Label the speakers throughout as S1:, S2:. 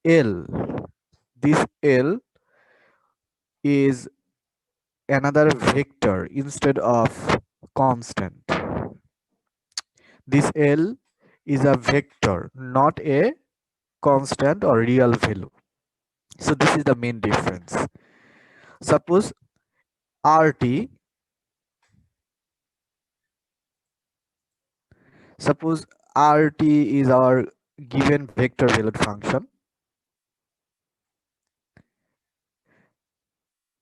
S1: L. This L is another vector instead of constant. This L is a vector, not a constant or real value. So this is the main difference. Suppose RT, suppose RT is our given vector valued function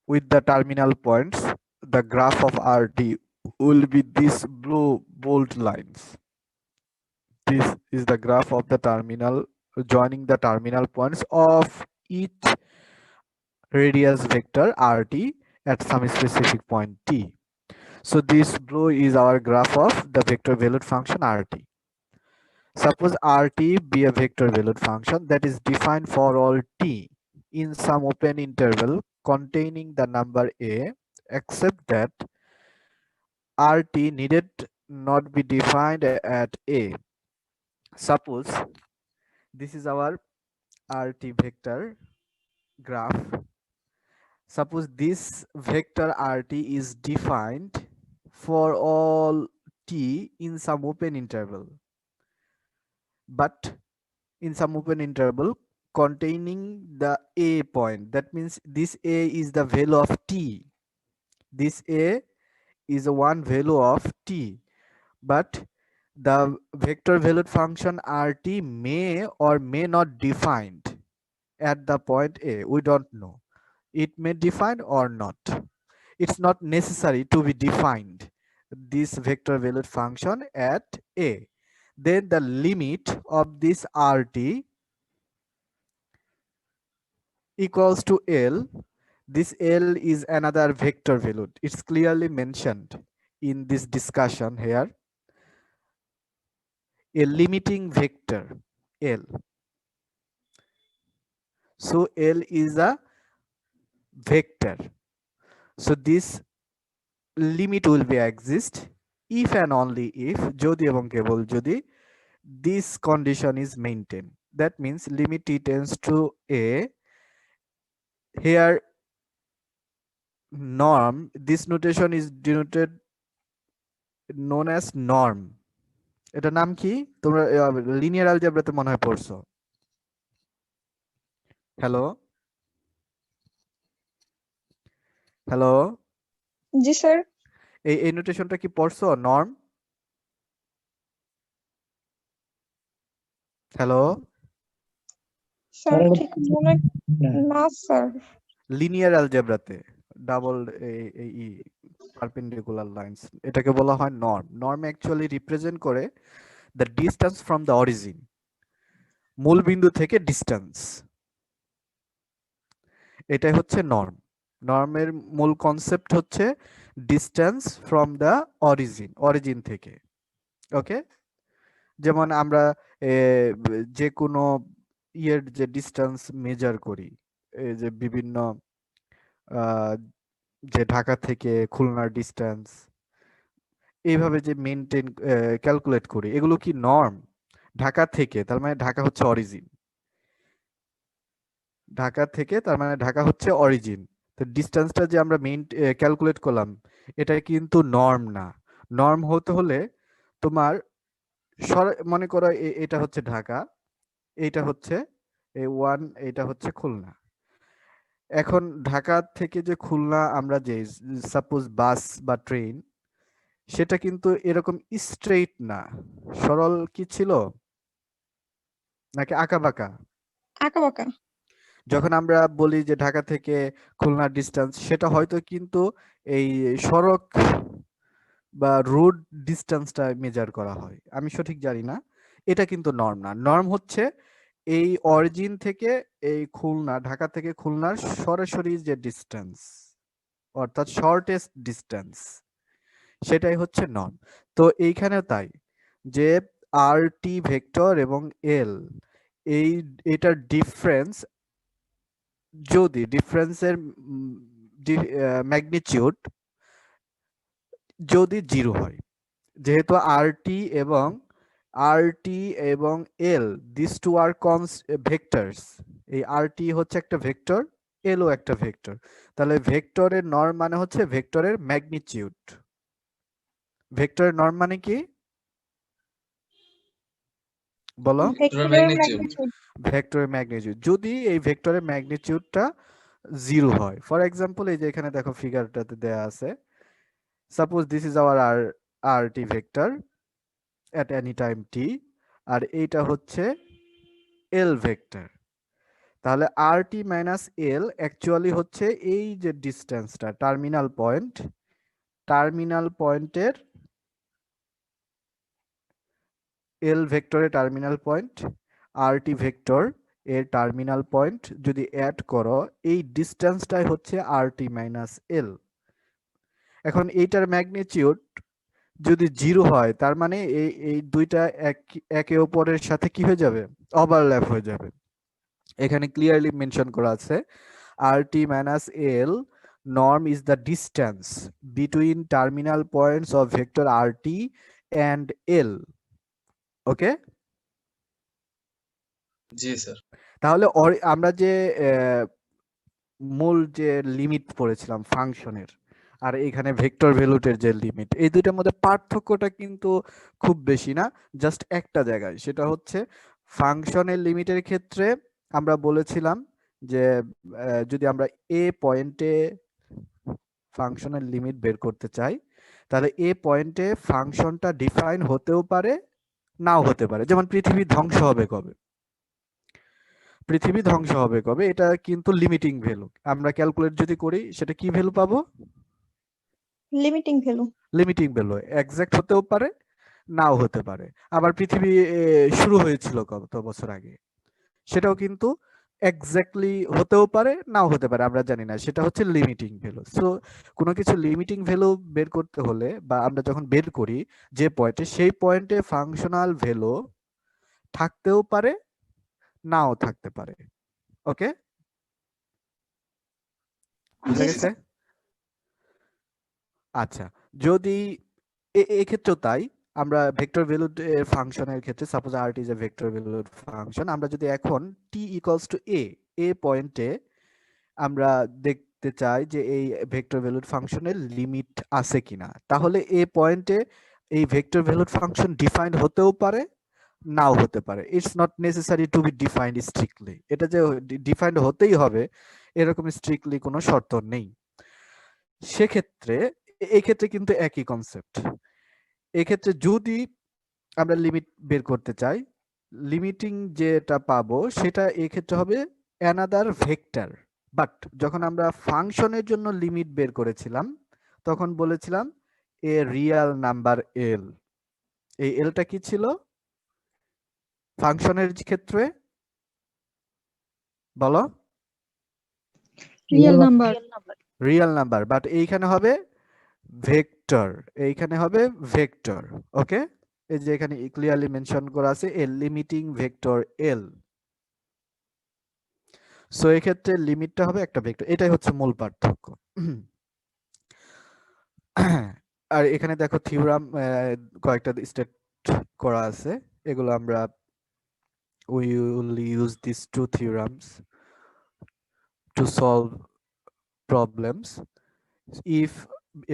S1: with the terminal points. The graph of RT will be these blue bold lines. This is the graph of the terminal joining the terminal points of each radius vector RT at some specific point T. So this blue is our graph of the vector valued function RT. Suppose RT be a vector valued function that is defined for all T in some open interval containing the number A, except that RT needed not be defined at A. Suppose this is our RT vector graph. Suppose this vector RT is defined for all T in some open interval, but in some open interval containing the A point. That means this A is the value of T. This A is one value of T, but the vector valued function RT may or may not defined at the point A. We don't know. It may define or not. It's not necessary to be defined this vector valued function at A. Then the limit of this RT equals to L. This L is another vector value. It's clearly mentioned in this discussion here. A limiting vector L. So L is a vector. So this limit will be exist if and only if jodi ebong kebol jodi this condition is maintained. That means limit t tends to A. Here norm, this notation is denoted known as norm. এটা নাম কি তোমরা linear অ্যালজেব্রাতে মনে হয় পড়ছো? Hello hello,
S2: জি sir.
S1: এই নোটেশনটা কি পড়ছো? নর্ম, হ্যালো,
S2: স্যার ঠিক মনে না স্যার।
S1: লিনিয়ার অ্যালজেব্রাতে ডাবল এই পারপেন্ডিকুলার লাইনস, এটাকে বলা হয় নর্ম। নর্ম অ্যাকচুয়ালি রিপ্রেজেন্ট করে the distance from the origin, মূল বিন্দু থেকে ডিস্টেন্স, এটাই হচ্ছে নর্ম। নর্মের মূল কনসেপ্ট হচ্ছে distance from the origin, origin থেকে। ওকে, যেমন আমরা যে কোনো ইয়ের যে ডিস্টেন্স মেজার করি, এই যে বিভিন্ন যে ঢাকা থেকে খুলনার ডিস্টেন্স, এইভাবে যে মেনটেন ক্যালকুলেট করি, এগুলো কি নর্ম? ঢাকা থেকে, তার মানে ঢাকা হচ্ছে অরিজিন। ঢাকা থেকে তার মানে ঢাকা হচ্ছে অরিজিন। তো ডিস্টেন্সটা যে আমরা মেইন ক্যালকুলেট করলাম, এটা কিন্তু নর্ম না। নর্ম হতে হলে তোমার মনে করো এটা হচ্ছে ঢাকা, এইটা হচ্ছে A1, এটা হচ্ছে খুলনা। এখন ঢাকা থেকে যে খুলনা আমরা যে সাপোজ বাস বা ট্রেন, সেটা কিন্তু এরকম স্ট্রেইট না, সরল কি ছিল নাকি আঁকাবাঁকা?
S2: আঁকাবাঁকা।
S1: যখন আমরা বলি যে ঢাকা থেকে খুলনার ডিস্টেন্স, সেটা হয়তো কিন্তু এই সড়ক বা রোড ডিস্টেন্সটা মেজার করা হয়, আমি সঠিক জানি না। এটা কিন্তু নর্ম না। নর্ম হচ্ছে এই অরিজিন থেকে এই খুলনা, ঢাকা থেকে খুলনার সরাসরি যে ডিস্টেন্স, অর্থাৎ শর্টেস্ট ডিস্টেন্স, সেটাই হচ্ছে নর্ম। তো এইখানেও তাই, যে আর টি ভেক্টর এবং এল, এটার ডিফারেন্স, যদি ডিফারেন্সের ম্যাগনিটিউড যদি জিরো হয়, যেহেতু আর টি এবং এল, দিস টু আর ভেক্টরস, এই rt হচ্ছে একটা ভেক্টর, l ও একটা ভেক্টর। তাহলে ভেক্টরের নর্ম মানে হচ্ছে ভেক্টরের ম্যাগনিটিউড। ভেক্টরের নর্ম মানে কি বলো?
S2: ভেক্টরের ম্যাগনিটিউড।
S1: ভেক্টরের ম্যাগনিটিউড। যদি এই ভেক্টরের ম্যাগনিটিউডটা 0 হয়, ফর এক্সাম্পল এই যে এখানে দেখো ফিগারটাতে দেয়া আছে, suppose this is our rt vector at any time t, আর এইটা হচ্ছে l ভেক্টর। তাহলে rt মাইনাস l অ্যাকচুয়ালি হচ্ছে এই যে ডিস্টেন্সটা টার্মিনাল পয়েন্টের l ভেক্টরের টার্মিনাল পয়েন্ট, rt ভেক্টর এর টার্মিনাল পয়েন্ট যদি অ্যাড করো, এই ডিস্টেন্সটাই হচ্ছে rt মাইনাস l। এখন এইটার ম্যাগনিটিউড যদি 0 হয়, তার মানে এই দুইটা একে অপরের সাথে কি হয়ে যাবে, ওভারল্যাপ হয়ে যাবে। এখানে ক্লিয়ারলি মেনশন করা আছে rt minus l norm is the distance between terminal points of vector rt and l. ওকে,
S3: জি স্যার।
S1: তাহলে আমরা যে মূল যে লিমিট পড়েছিলাম ফাংশনের, আর এখানে ভেক্টর ভ্যালুটের যে লিমিট, এই দুইটার মধ্যে পার্থক্যটা কিন্তু খুব বেশি না, জাস্ট একটা জায়গায়। সেটা হচ্ছে ফাংশনের লিমিটের ক্ষেত্রে আমরা বলেছিলাম যে যদি আমরা এ পয়েন্টে ফাংশনের লিমিট বের করতে চাই, তাহলে এ পয়েন্টে ফাংশনটা ডিফাইন হতেও পারে নাও হতে পারে। যেমন পৃথিবী ধ্বংস হবে কবে, পৃথিবী ধ্বংস হবে কবে, এটা কিন্তু লিমিটিং ভ্যালু। আমরা ক্যালকুলেট যদি করি সেটা কি ভ্যালু পাবো,
S2: limiting value.
S1: Limiting value exact হতেও পারে নাও হতে পারে। আবার পৃথিবী শুরু হয়েছিল কত বছর আগে, সেটাও কিন্তু এক্স্যাক্টলি হতেও পারে নাও হতে পারে, আমরা জানি না, সেটা হচ্ছে লিমিটিং ভ্যালু। সো কোনো কিছু লিমিটিং ভ্যালু বের করতে হলে, বা আমরা যখন বের করি যে পয়েন্টে, সেই পয়েন্টে ফাংশনাল ভ্যালু থাকতেও পারে নাও থাকতে পারে। ওকে, বুঝা গেছে? আচ্ছা, যদি এক্ষেত্রেও তাই, আমরা ভেক্টর ভ্যালু ফাংশনের ক্ষেত্রে, suppose rt is a vector value function, আমরা যদি এখন t ইকুয়ালস টু a পয়েন্টে আমরা দেখতে চাই যে এই ভেক্টর ভ্যালুড ফাংশনের লিমিট আছে কিনা, তাহলে এই পয়েন্টে এই ভেক্টর ভ্যালুড ফাংশন ডিফাইন্ড হতেও পারে নাও হতে পারে। It's not necessary to B defined strictly, এটা যে ডিফাইন্ড হতেই হবে এরকম স্ট্রিক্টলি কোনো শর্ত নেই। সেক্ষেত্রে এই ক্ষেত্রে কিন্তু একই কনসেপ্ট। এক্ষেত্রে যদি আমরা লিমিট বের করতে চাই, লিমিটিং যেটা পাবো সেটা এক্ষেত্রে হবে অ্যানাদার ভেক্টর। বাট যখন আমরা ফাংশনের জন্য লিমিট বের করেছিলাম, তখন বলেছিলাম এ রিয়েল নাম্বার এল। এই এলটা কি ছিল ফাংশনের ক্ষেত্রে, বলো?
S2: Real number.
S1: Real number, but এইখানে হবে ভেক্টর, এইখানে হবে ভেক্টর। ওকে, এই যে এখানে ক্লিয়ারলি মেনশন করা আছে এ লিমিটিং ভেক্টর এল। সো এই ক্ষেত্রে লিমিটটা হবে একটা ভেক্টর, এটাই হচ্ছে মূল পার্থক্য। আর এখানে দেখো থিওরাম কয়েকটা স্টেট করা আছে, এগুলো আমরা we will use these two theorems to solve problems. If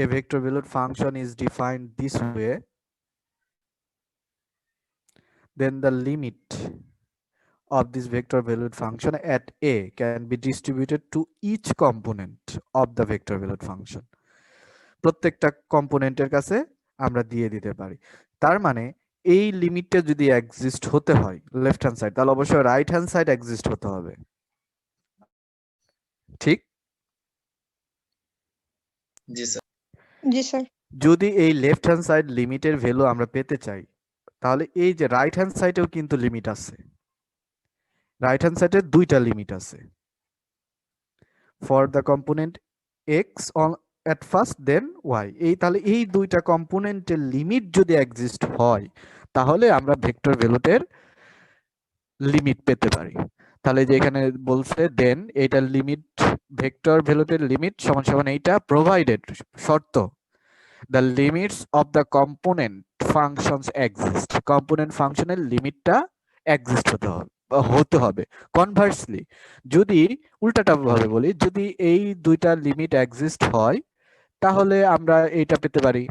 S1: a vector valued function is defined this way, then the limit of this vector valued function at a can be distributed to each component of the vector valued function. প্রত্যেকটা কম্পোনেন্টের কাছে আমরা দিয়ে দিতে পারি। তার মানে এই লিমিটটা যদি এক্সিস্ট হতে হয় লেফট হ্যান্ড সাইড, তাহলে অবশ্যই রাইট হ্যান্ড সাইড এক্সিস্ট হতে হবে, ঠিক?
S3: জি স্যার।
S2: জি স্যার।
S1: যদি এই লেফট হ্যান্ড সাইড লিমিটের ভ্যালু আমরা পেতে চাই, তাহলে এই যে রাইট হ্যান্ড সাইডেও কিন্তু লিমিট আছে। রাইট হ্যান্ড সাইডের দুইটা লিমিট আছে, for the component x on at first then y। এই তাহলে এই দুইটা কম্পোনেন্টের লিমিট যদি এক্সিস্ট হয়, তাহলে আমরা ভেক্টর ভ্যালুটের লিমিট পেতে পারি। তাহলে যে এখানে বলছে দেন এইটার লিমিট, ভেক্টর ভ্যালুটের লিমিট সমান সমান এইটা, প্রোভাইডেড, শর্ত, the limits of the component functions exist, component ফাংশনের লিমিটটা এক্সিস্ট হতে হবে। হতে হবে। কনভার্সলি যদি উল্টাটা ভাবে বলি, যদি এই দুইটা লিমিট এক্সিস্ট হয় তাহলে আমরা এইটা পেতে পারি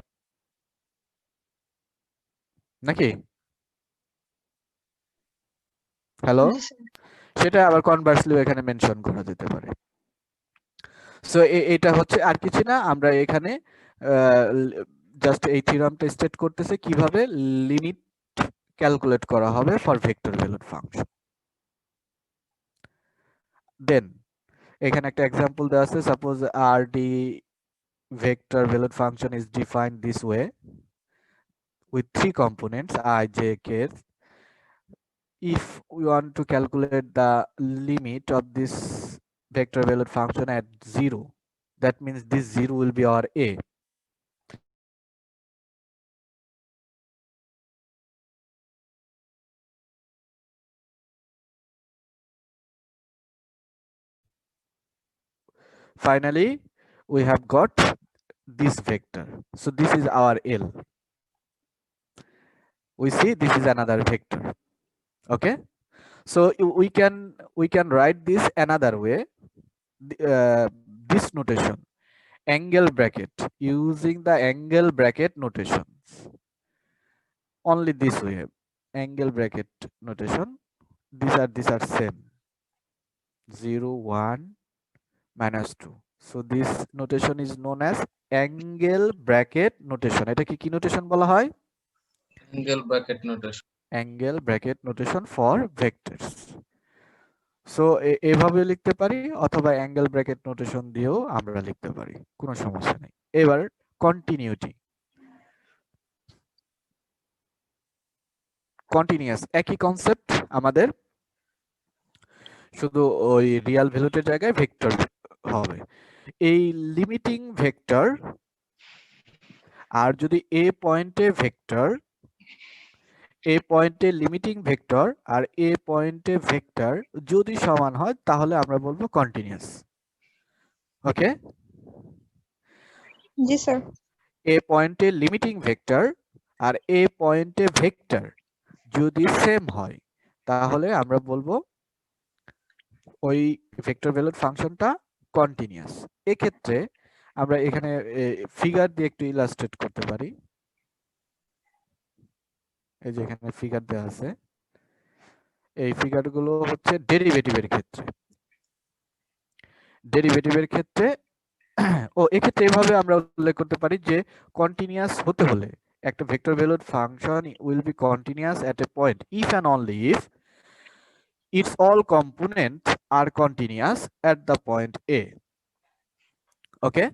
S1: নাকি? হ্যালো,
S2: জি স্যার।
S1: সেটা আবার কনভার্সলি এখানে মেনশন করা যেতে পারে। সো এটা হচ্ছে আর কিছু না, আমরা এখানে জাস্ট এই থিওরামটা স্টেট করতেছে কিভাবে লিমিট ক্যালকুলেট করা হবে ফর ভেক্টর ভ্যালুড ফাংশন। দেন এখানে একটা এক্সাম্পল দেওয়া আছে, suppose rd vector valued function is defined this way with three components I, j, k. If we want to calculate the limit of this vector valued function at 0, that means this 0 will be our a. Finally, we have got this vector. So this is our L. We see this is another vector. Okay. So we can write this another way. This notation, angle bracket, using the angle bracket notations. Only this way, angle bracket notation. These are same. 0, 1, -2. So this notation is known as angle bracket notation. এটা কি notation বলা হয়?
S3: Angle bracket notation.
S1: Angle bracket notation for vectors. So এভাবে লিখতে পারি অথবা angle bracket notation দিয়েও আমরা লিখতে পারি, কোনো সমস্যা নেই। এবার কন্টিনিউটি, কন্টিনিউয়াস একই কনসেপ্ট আমাদের, শুধু ওই রিয়াল ভ্যালুটের জায়গায় ভেক্টর হবে। এই লিমিটিং ভেক্টর আর যদি এ পয়েন্টে ভেক্টর, এ পয়েন্টে লিমিটিং ভেক্টর আর এ পয়েন্টে ভেক্টর যদি সমান হয় তাহলে আমরা বলবো কন্টিনিউয়াস। ওকে,
S2: জি স্যার।
S1: এ পয়েন্টে লিমিটিং ভেক্টর আর এ পয়েন্টে ভেক্টর যদি সেম হয় তাহলে আমরা বলবো ওই ভেক্টর ভ্যালুড ফাংশনটা কন্টিনিউয়াস। এক্ষেত্রে আমরা এখানে ফিগার দিয়ে একটু ইলাস্ট্রেট করতে পারি। এই যে এখানে ফিগার দেওয়া আছে, এই ফিগারগুলো হচ্ছে ডেরিভেটিভের ক্ষেত্রে। ডেরিভেটিভের ক্ষেত্রে ও এক্ষেত্রে এভাবে আমরা উল্লেখ করতে পারি যে কন্টিনিউয়াস হতে হলে একটা vector valued function will be continuous at A point if and only if its all components are continuous at the point A. ওকে,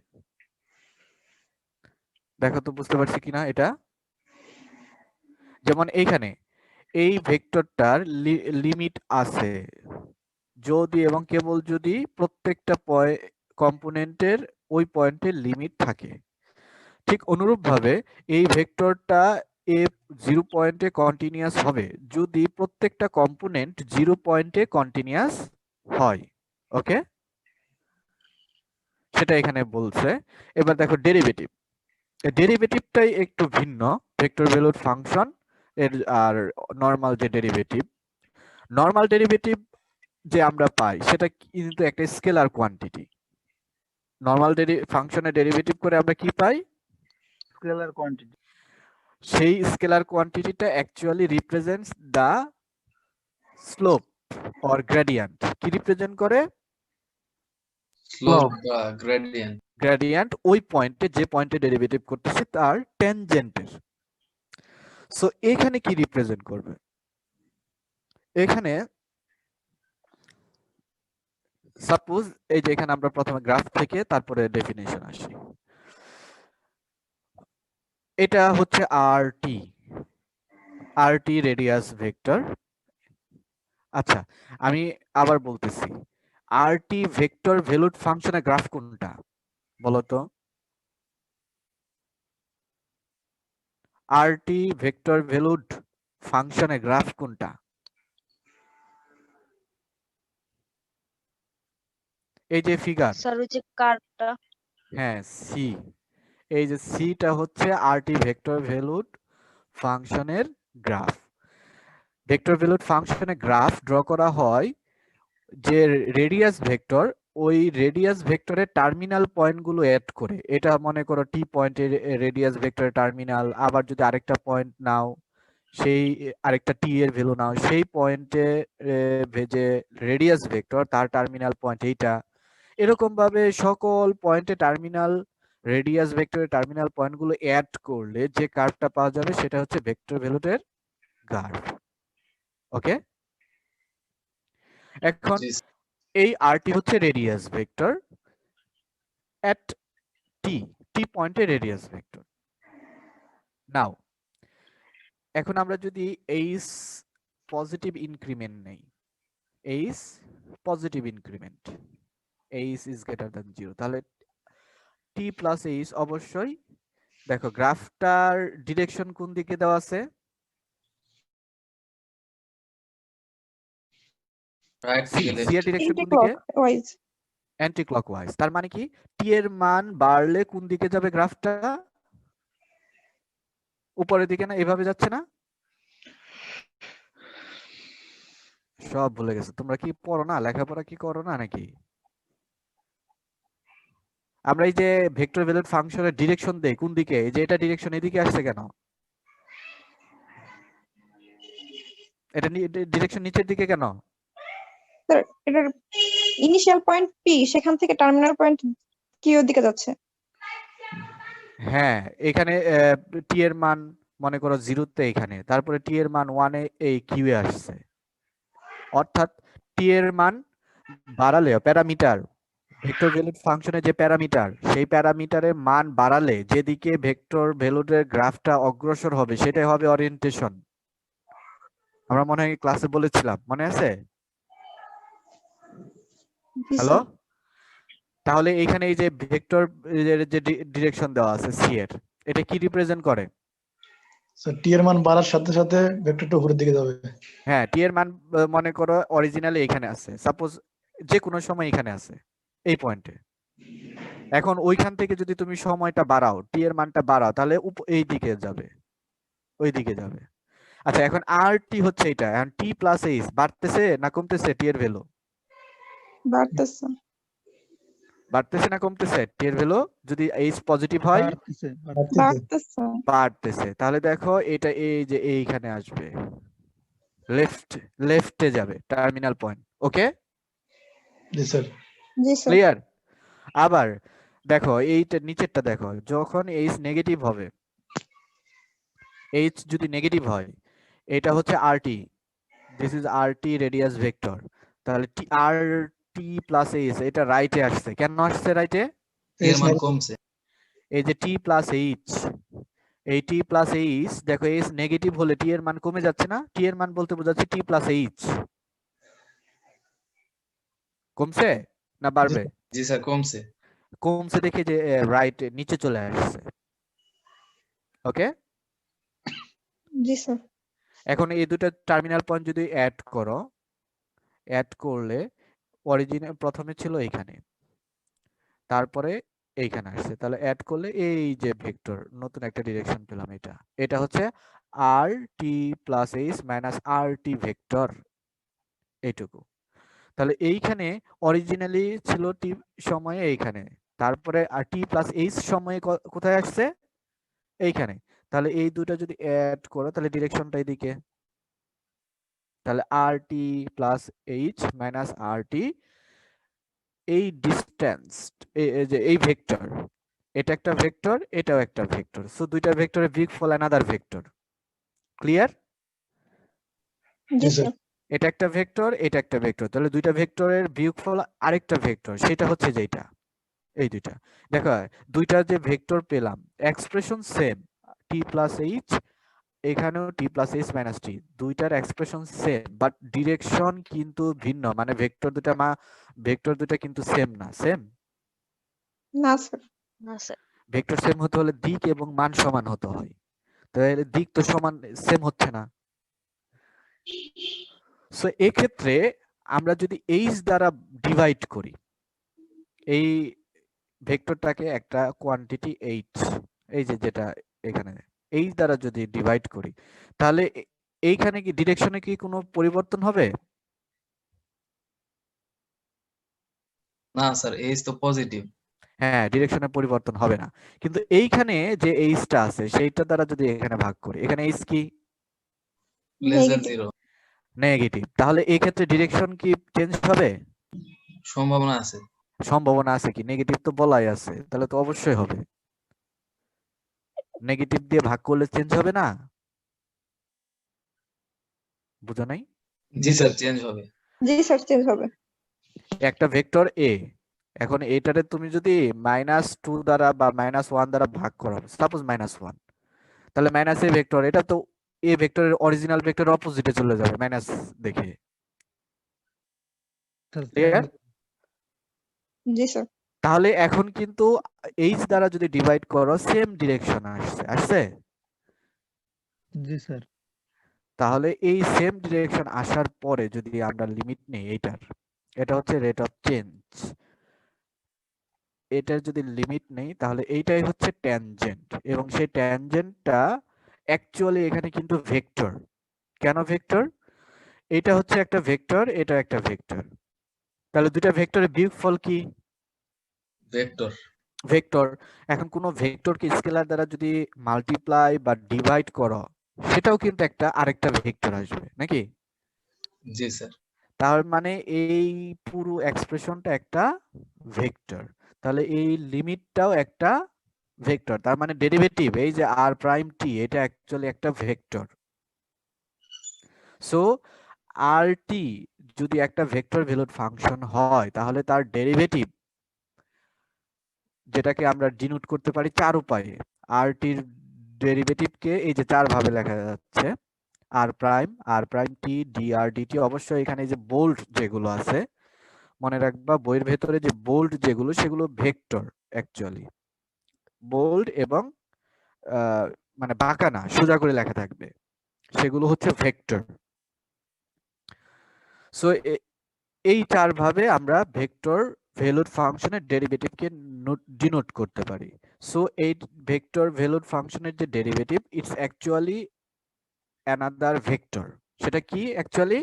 S1: দেখো তো বুঝতে পারছি কিনা এটা। যেমন এইখানে এই ভেক্টরটার লিমিট আছে যদি এবং কেবল যদি প্রত্যেকটা কম্পোনেন্টের ওই পয়েন্টের লিমিট থাকে। ঠিক অনুরূপভাবে এই ভেক্টরটা এ 0 পয়েন্টে কন্টিনিউয়াস হবে যদি প্রত্যেকটা কম্পোনেন্ট 0 পয়েন্টে কন্টিনিউয়াস হয়। ওকে, সেটা এখানে বলছে। এবার দেখো ডেরিভেটিভ, ডেরিভেটিভটাই একটু ভিন্ন ভেক্টর ভ্যালুড ফাংশন এর আর নরমাল যে ডেরিভেটিভ। নরমাল ডেরিভেটিভ যে আমরা পাই সেটা কিন্তু একটা স্কেলার কোয়ান্টিটি। নরমাল ফাংশনের ডেরিভেটিভ করে আমরা কি পাই?
S4: Scalar quantity.
S1: সেই স্কেলার কোয়ান্টিটিটা actually represents the slope or gradient. কি রিপ্রেজেন্ট করে?
S3: Slope বা gradient.
S1: গ্রেডিয়েন্ট ওই পয়েন্টে, যে পয়েন্টে ডেরিভেটিভ করতেছে তার ট্যানজেন্টের। সো এখানে কি রিপ্রেজেন্ট করবে? এখানে সাপোজ এই যে এখানে আমরা প্রথমে গ্রাফ থেকে তারপরে ডেফিনেশন আসি। এটা হচ্ছে আরটি, আরটি রেডিয়াস ভেক্টর। আচ্ছা, আমি আবার বলতেছি, আরটি ভেক্টর ভ্যালুড ফাংশনের গ্রাফ কোনটা বলো তো? আরটি ভেক্টর ভ্যালুড ফাংশনের গ্রাফ কোনটা? এই যে ফিগার,
S5: স্যার ওই যে কার্ভটা।
S1: হ্যাঁ সি, এই যে সিটা হচ্ছে আরটি ভেক্টর ভ্যালুড ফাংশনের গ্রাফ। ভেক্টর ভ্যালুড ফাংশনে গ্রাফ ড্র করা হয় যে রেডিয়াস ভেক্টর, ওই রেডিয়াস ভেক্টরের টার্মিনাল পয়েন্টগুলো অ্যাড করে। এটা মনে করো টি পয়েন্টের রেডিয়াস ভেক্টরের টার্মিনাল, আবার যদি আরেকটা পয়েন্ট নাও সেই আরেকটা টি এর ভ্যালু নাও, সেই পয়েন্টে যে রেডিয়াস ভেক্টর তার টার্মিনাল পয়েন্ট এইটা। এরকম ভাবে সকল পয়েন্টে টার্মিনাল রেডিয়াস ভেক্টরের টার্মিনাল পয়েন্টগুলো অ্যাড করলে যে কার্ভটা পাওয়া যাবে সেটা হচ্ছে ভেক্টর ভ্যালুডের কার্ভ। ওকে, এখন
S3: জি
S1: এই আরটি হচ্ছে রেডিয়াস ভেক্টর এট টি পয়েন্টে রেডিয়াস ভেক্টর। নাও এখন আমরা যদি এইচ পজিটিভ ইনক্রিমেন্ট নেই, H positive increment, H is greater than 0, তাহলে টি প্লাস এইচ অবশ্যই, দেখো গ্রাফটার ডিরেকশন কোন দিকে দেওয়া আছে?
S3: রাইট
S1: সি
S3: থেকে
S1: সি এর
S3: লেফট।
S1: ডিরেকশন কোন দিকে?
S2: Anti-clockwise.
S1: Anti clockwise. তার মানে কি টি এর মান বাড়লে কোন দিকে যাবে গ্রাফটা? উপরের দিকে না? এভাবে যাচ্ছে না? সব ভুলে গেছে। তোমরা কি পড়ো না? লেখাপড়া কি করো না নাকি? আমরা এই যে ভেক্টর ভ্যালুড ফাংশনের ডিরেকশন দেই কোন দিকে? এই যে এটা ডিরেকশন এদিকে আসছে কেন? এটা ডিরেকশন নিচের দিকে কেন?
S2: স্যার এটার ইনিশিয়াল পয়েন্ট পি, সেখান থেকে টার্মিনাল পয়েন্ট কি ওর দিকে যাচ্ছে।
S1: হ্যাঁ, এখানে টি এর মান মনে করো 0 তে এখানে, তারপরে টি এর মান 1 এ এই কিউ এ আসছে। অর্থাৎ টি এর মান বাড়ালে প্যারামিটার, ভেক্টর ভ্যালুড ফাংশনের যে প্যারামিটার, সেই প্যারামিটারের মান বাড়ালে যেদিকে ভেক্টর ভ্যালুডের গ্রাফটা অগ্রসর হবে সেটাই হবে ওরিয়েন্টেশন। আমরা মনে হয় ক্লাসে বলেছিলাম, মনে আছে?
S2: জি
S1: হ্যালো,
S2: স্যার।
S1: তাহলে এখানে এই যে ভেক্টর যে ডিরেকশন দেওয়া আছে সি এর, এটা কি রিপ্রেজেন্ট করে?
S5: স্যার টি এর মান বাড়ার সাথে সাথে ভেক্টরটা উপরের দিকে যাবে।
S1: হ্যাঁ, টি এর মান মনে করো অরিজিনালি এখানে আছে, সাপোজ যে কোনো সময় এখানে আছে এই পয়েন্টে। এখন ওইখান থেকে যদি তুমি সময়টা বাড়াও, টি এর মানটা বাড়াও, তাহলে এই দিকে যাবে, ওই দিকে যাবে। আচ্ছা, এখন আর টি হচ্ছে এটা, এখন টি প্লাস এইচ বাড়তেছে না কমতেছে? টি এর ভ্যালু
S2: বাড়তেছে।
S1: বাড়তেছে না কমতেছে? টি এর ভ্যালু যদি এইচ পজিটিভ হয়
S5: বাড়তেছে।
S2: বাড়তেছে।
S1: বাড়তেছে। তাহলে দেখো এটা এই যে এইখানে আসবে, লেফটে যাবে টার্মিনাল পয়েন্ট। ওকে,
S5: জি স্যার।
S2: জি স্যার।
S1: ক্লিয়ার? আবার দেখো এইটা নিচেরটা দেখো, যখন এইচ নেগেটিভ হবে, এইচ যদি নেগেটিভ হয়, এটা হচ্ছে RT, this is RT radius vector. তাহলে আরটি প্লাস এইচ এটা রাইটে আসছে। কেন আসছে রাইটে?
S3: এর মান কমছে।
S1: এই যে টি প্লাস এইচ, এই টি প্লাস এইচ, দেখো এইচ নেগেটিভ হলে টি এর মান কমে যাচ্ছে না? টি এর মান বলতে বোঝাচ্ছে টি প্লাস এইচ। কমছে না বাড়বে?
S3: জি স্যার, কমছে।
S1: কমছে দেখে যে রাইট নিচে চলে আসছে। ওকে,
S2: জি স্যার।
S1: এখন এই দুটো টার্মিনাল পয়েন্ট যদি অ্যাড করো, অ্যাড করলে অরিজিনাল প্রথমে ছিল এইখানে, তারপরে এইখানে আসছে, তাহলে অ্যাড করলে এই যে ভেক্টর নতুন একটা ডিরেকশন পেলাম। এটা হচ্ছে আর টি প্লাস এইচ মাইনাস আর টি ভেক্টর, এইটুকু। তাহলে এইখানে অরিজিনালি ছিল টি সময়ে এইখানে, তারপরে আর টি প্লাস এইচ সময়ে কোথায় আসছে? এইখানে। তাহলে এই দুটো যদি অ্যাড করো তাহলে ডিরেকশনটা এদিকে, তাহলে আর টি প্লাস এইচ মাইনাস আর টি, এই ডিসটেন্স, এই ভেক্টর, এটা একটা ভেক্টর, এটাও একটা ভেক্টর, সো দুইটা ভেক্টরের বিগফল অ্যানাদার ভেক্টর। ক্লিয়ার?
S2: জি স্যার।
S1: এটা একটা ভেক্টর, এটা একটা ভেক্টর, তাহলে দুইটা ভেক্টরের বিয়োগফল আরেকটা ভেক্টর, সেটা হচ্ছে যেটা এই দুইটা। দেখো দুইটা যে ভেক্টর পেলাম, এক্সপ্রেশন সেম, টি প্লাস এইচ, এখানেও টি প্লাস এইচ মাইনাস টি, দুইটার এক্সপ্রেশন সেম, বাট ডিরেকশন কিন্তু ভিন্ন। মানে ভেক্টর দুটা কিন্তু সেম না। সেম
S2: না স্যার।
S6: না স্যার।
S1: ভেক্টর সেম হতে হলে দিক এবং মান সমান হতে হয়, তাহলে দিক তো সমান সেম হচ্ছে না। সো এক্ষেত্রে আমরা যদি এইচ দ্বারা ডিভাইড করি এই ভেক্টরটাকে, একটা কোয়ান্টিটি এইচ, এই যে যেটা এখানে এইচ দ্বারা যদি ডিভাইড করি, তাহলে এইখানে কি ডিরেকশনে কি কোনো পরিবর্তন হবে?
S3: না স্যার এইচ তো পজিটিভ।
S1: হ্যাঁ, ডিরেকশনে পরিবর্তন হবে না, কিন্তু এইখানে যে এইচটা আছে সেইটা দ্বারা যদি এখানে ভাগ করি, এখানে এইচ কি
S3: লেস দেন
S2: নেগেটিভ।
S3: 0
S1: নেগেটিভ, তাহলে এই ক্ষেত্রে ডিরেকশন কি চেঞ্জ হবে?
S3: সম্ভাবনা আছে।
S1: সম্ভাবনা আছে কি? নেগেটিভ তো বলাই আছে, তাহলে তো অবশ্যই হবে। নেগেটিভ দিয়ে ভাগ করলে চেঞ্জ হবে না? বুঝা নাই?
S3: জি স্যার চেঞ্জ হবে।
S2: জি স্যার চেঞ্জ হবে।
S1: একটা ভেক্টর এ, এখন এটারে তুমি যদি -2 দ্বারা বা -1 দ্বারা ভাগ করো, সাপোজ -1, তাহলে মাইনাস এ ভেক্টর, এটা তো এ ভেক্টরের অরিজিনাল ভেক্টরের অপোজিটে চলে যাবে মাইনাস দেখে। ক্লিয়ার?
S2: জি স্যার।
S1: তাহলে এখন কিন্তু এইচ দ্বারা যদি ডিভাইড করো সেম ডিরেকশন আসছে।
S4: জি স্যার।
S1: তাহলে এই সেম ডিরেকশন আসার পরে যদি আমরা লিমিট নেই এইটার, এটা হচ্ছে রেট অফ চেঞ্জ, এটার যদি লিমিট নেই তাহলে এইটাই হচ্ছে ট্যানজেন্ট, এবং সেই ট্যানজেন্টটা অ্যাকচুয়ালি এখানে কিন্তু ভেক্টর। কেন ভেক্টর? এটা হচ্ছে একটা ভেক্টর, এটা একটা ভেক্টর, তাহলে দুইটা ভেক্টরের বিয়োগফল কি?
S3: ভেক্টর।
S1: ভেক্টর। এখন কোনো ভেক্টরকে স্কেলার দ্বারা যদি মাল্টিপ্লাই বা ডিভাইড করো, সেটাও কিন্তু একটা আরেকটা ভেক্টর আসবে নাকি?
S3: জি স্যার।
S1: তার মানে এই পুরো এক্সপ্রেশনটা একটা ভেক্টর, তাহলে এই লিমিটটাও একটা ভেক্টর, তার মানে ডেরিভেটিভ এই যে আর প্রাইম টি, এটা অ্যাকচুয়ালি একটা ভেক্টর। সো আর টি যদি একটা ভেক্টর ভ্যালুড ফাংশন হয়, তাহলে তার ডেরিভেটিভ, যেটাকে আমরা ডিনোট করতে পারি 4 উপায়ে, আর টির ডেরিভেটিভকে এই যে 4 ভাবে লেখা যাচ্ছে, আর প্রাইম টি ডি আর ডিটি। অবশ্যই এখানে যে বোল্ড যেগুলো আছে মনে রাখবা, বইয়ের ভেতরে যে বোল্ড যেগুলো সেগুলো ভেক্টর অ্যাকচুয়ালি, বোল্ড এবং মানে বাঁকা না, সোজা করে লেখা থাকবে, সেগুলো হচ্ছে ভেক্টর। সো এই 4 ভাবে আমরা ভেক্টর ভ্যালুড ফাংশনের ডেরিভেটিভকে ডিনোট করতে পারি। সো এই ভেক্টর ভ্যালুড ফাংশনের যে derivative, it's actually another vector. সেটা কি অ্যাকচুয়ালি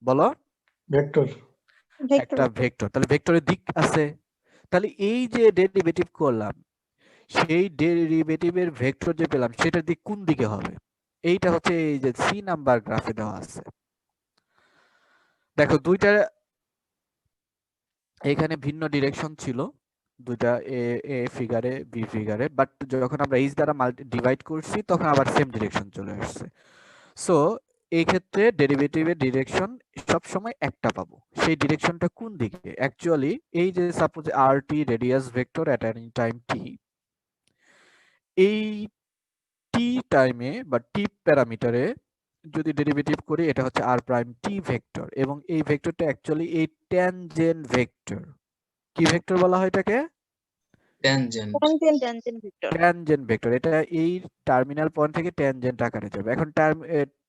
S1: বলো?
S5: ভেক্টর।
S2: ভেক্টর।
S1: একটা ভেক্টর, তাহলে ভেক্টরের দিক আছে, তাহলে এই যে ডেরিভেটিভ করলাম, সেই ডেরিভেটিভের ভেক্টর যে পেলাম সেটার দিক কোন দিকে হবে? এইটা হচ্ছে এই যে সি নাম্বার গ্রাফে দেওয়া আছে। দেখো দুইটা এখানে ভিন্ন ডিরেকশন ছিল, দুইটা এ ফিগারে বি ফিগারে, বাট যখন আমরা এইচ দ্বারা ডিভাইড করছি তখন আবার সেম ডিরেকশন চলে আসছে। সো এই ক্ষেত্রে ডেরিভেটিভের ডিরেকশন সব সময় একটা পাবো, সেই ডিরেকশনটা কোন দিকে? অ্যাকচুয়ালি এই যে suppose r t radius vector at any time t, এই টি টাইমে বা টি প্যারামিটারে যদি ডেরিভেটিভ করি, এটা হচ্ছে আর প্রাইম টি ভেক্টর, এবং এই ভেক্টরটা অ্যাকচুয়ালি এই ট্যানজেন্ট ভেক্টর। কি ভেক্টর বলা হয় এটাকে?
S3: Tangent.
S2: Tangent vector.
S1: Tangent vector. এটা এই টার্মিনাল পয়েন্ট থেকে ট্যানজেন্ট আকারে যাবে। এখন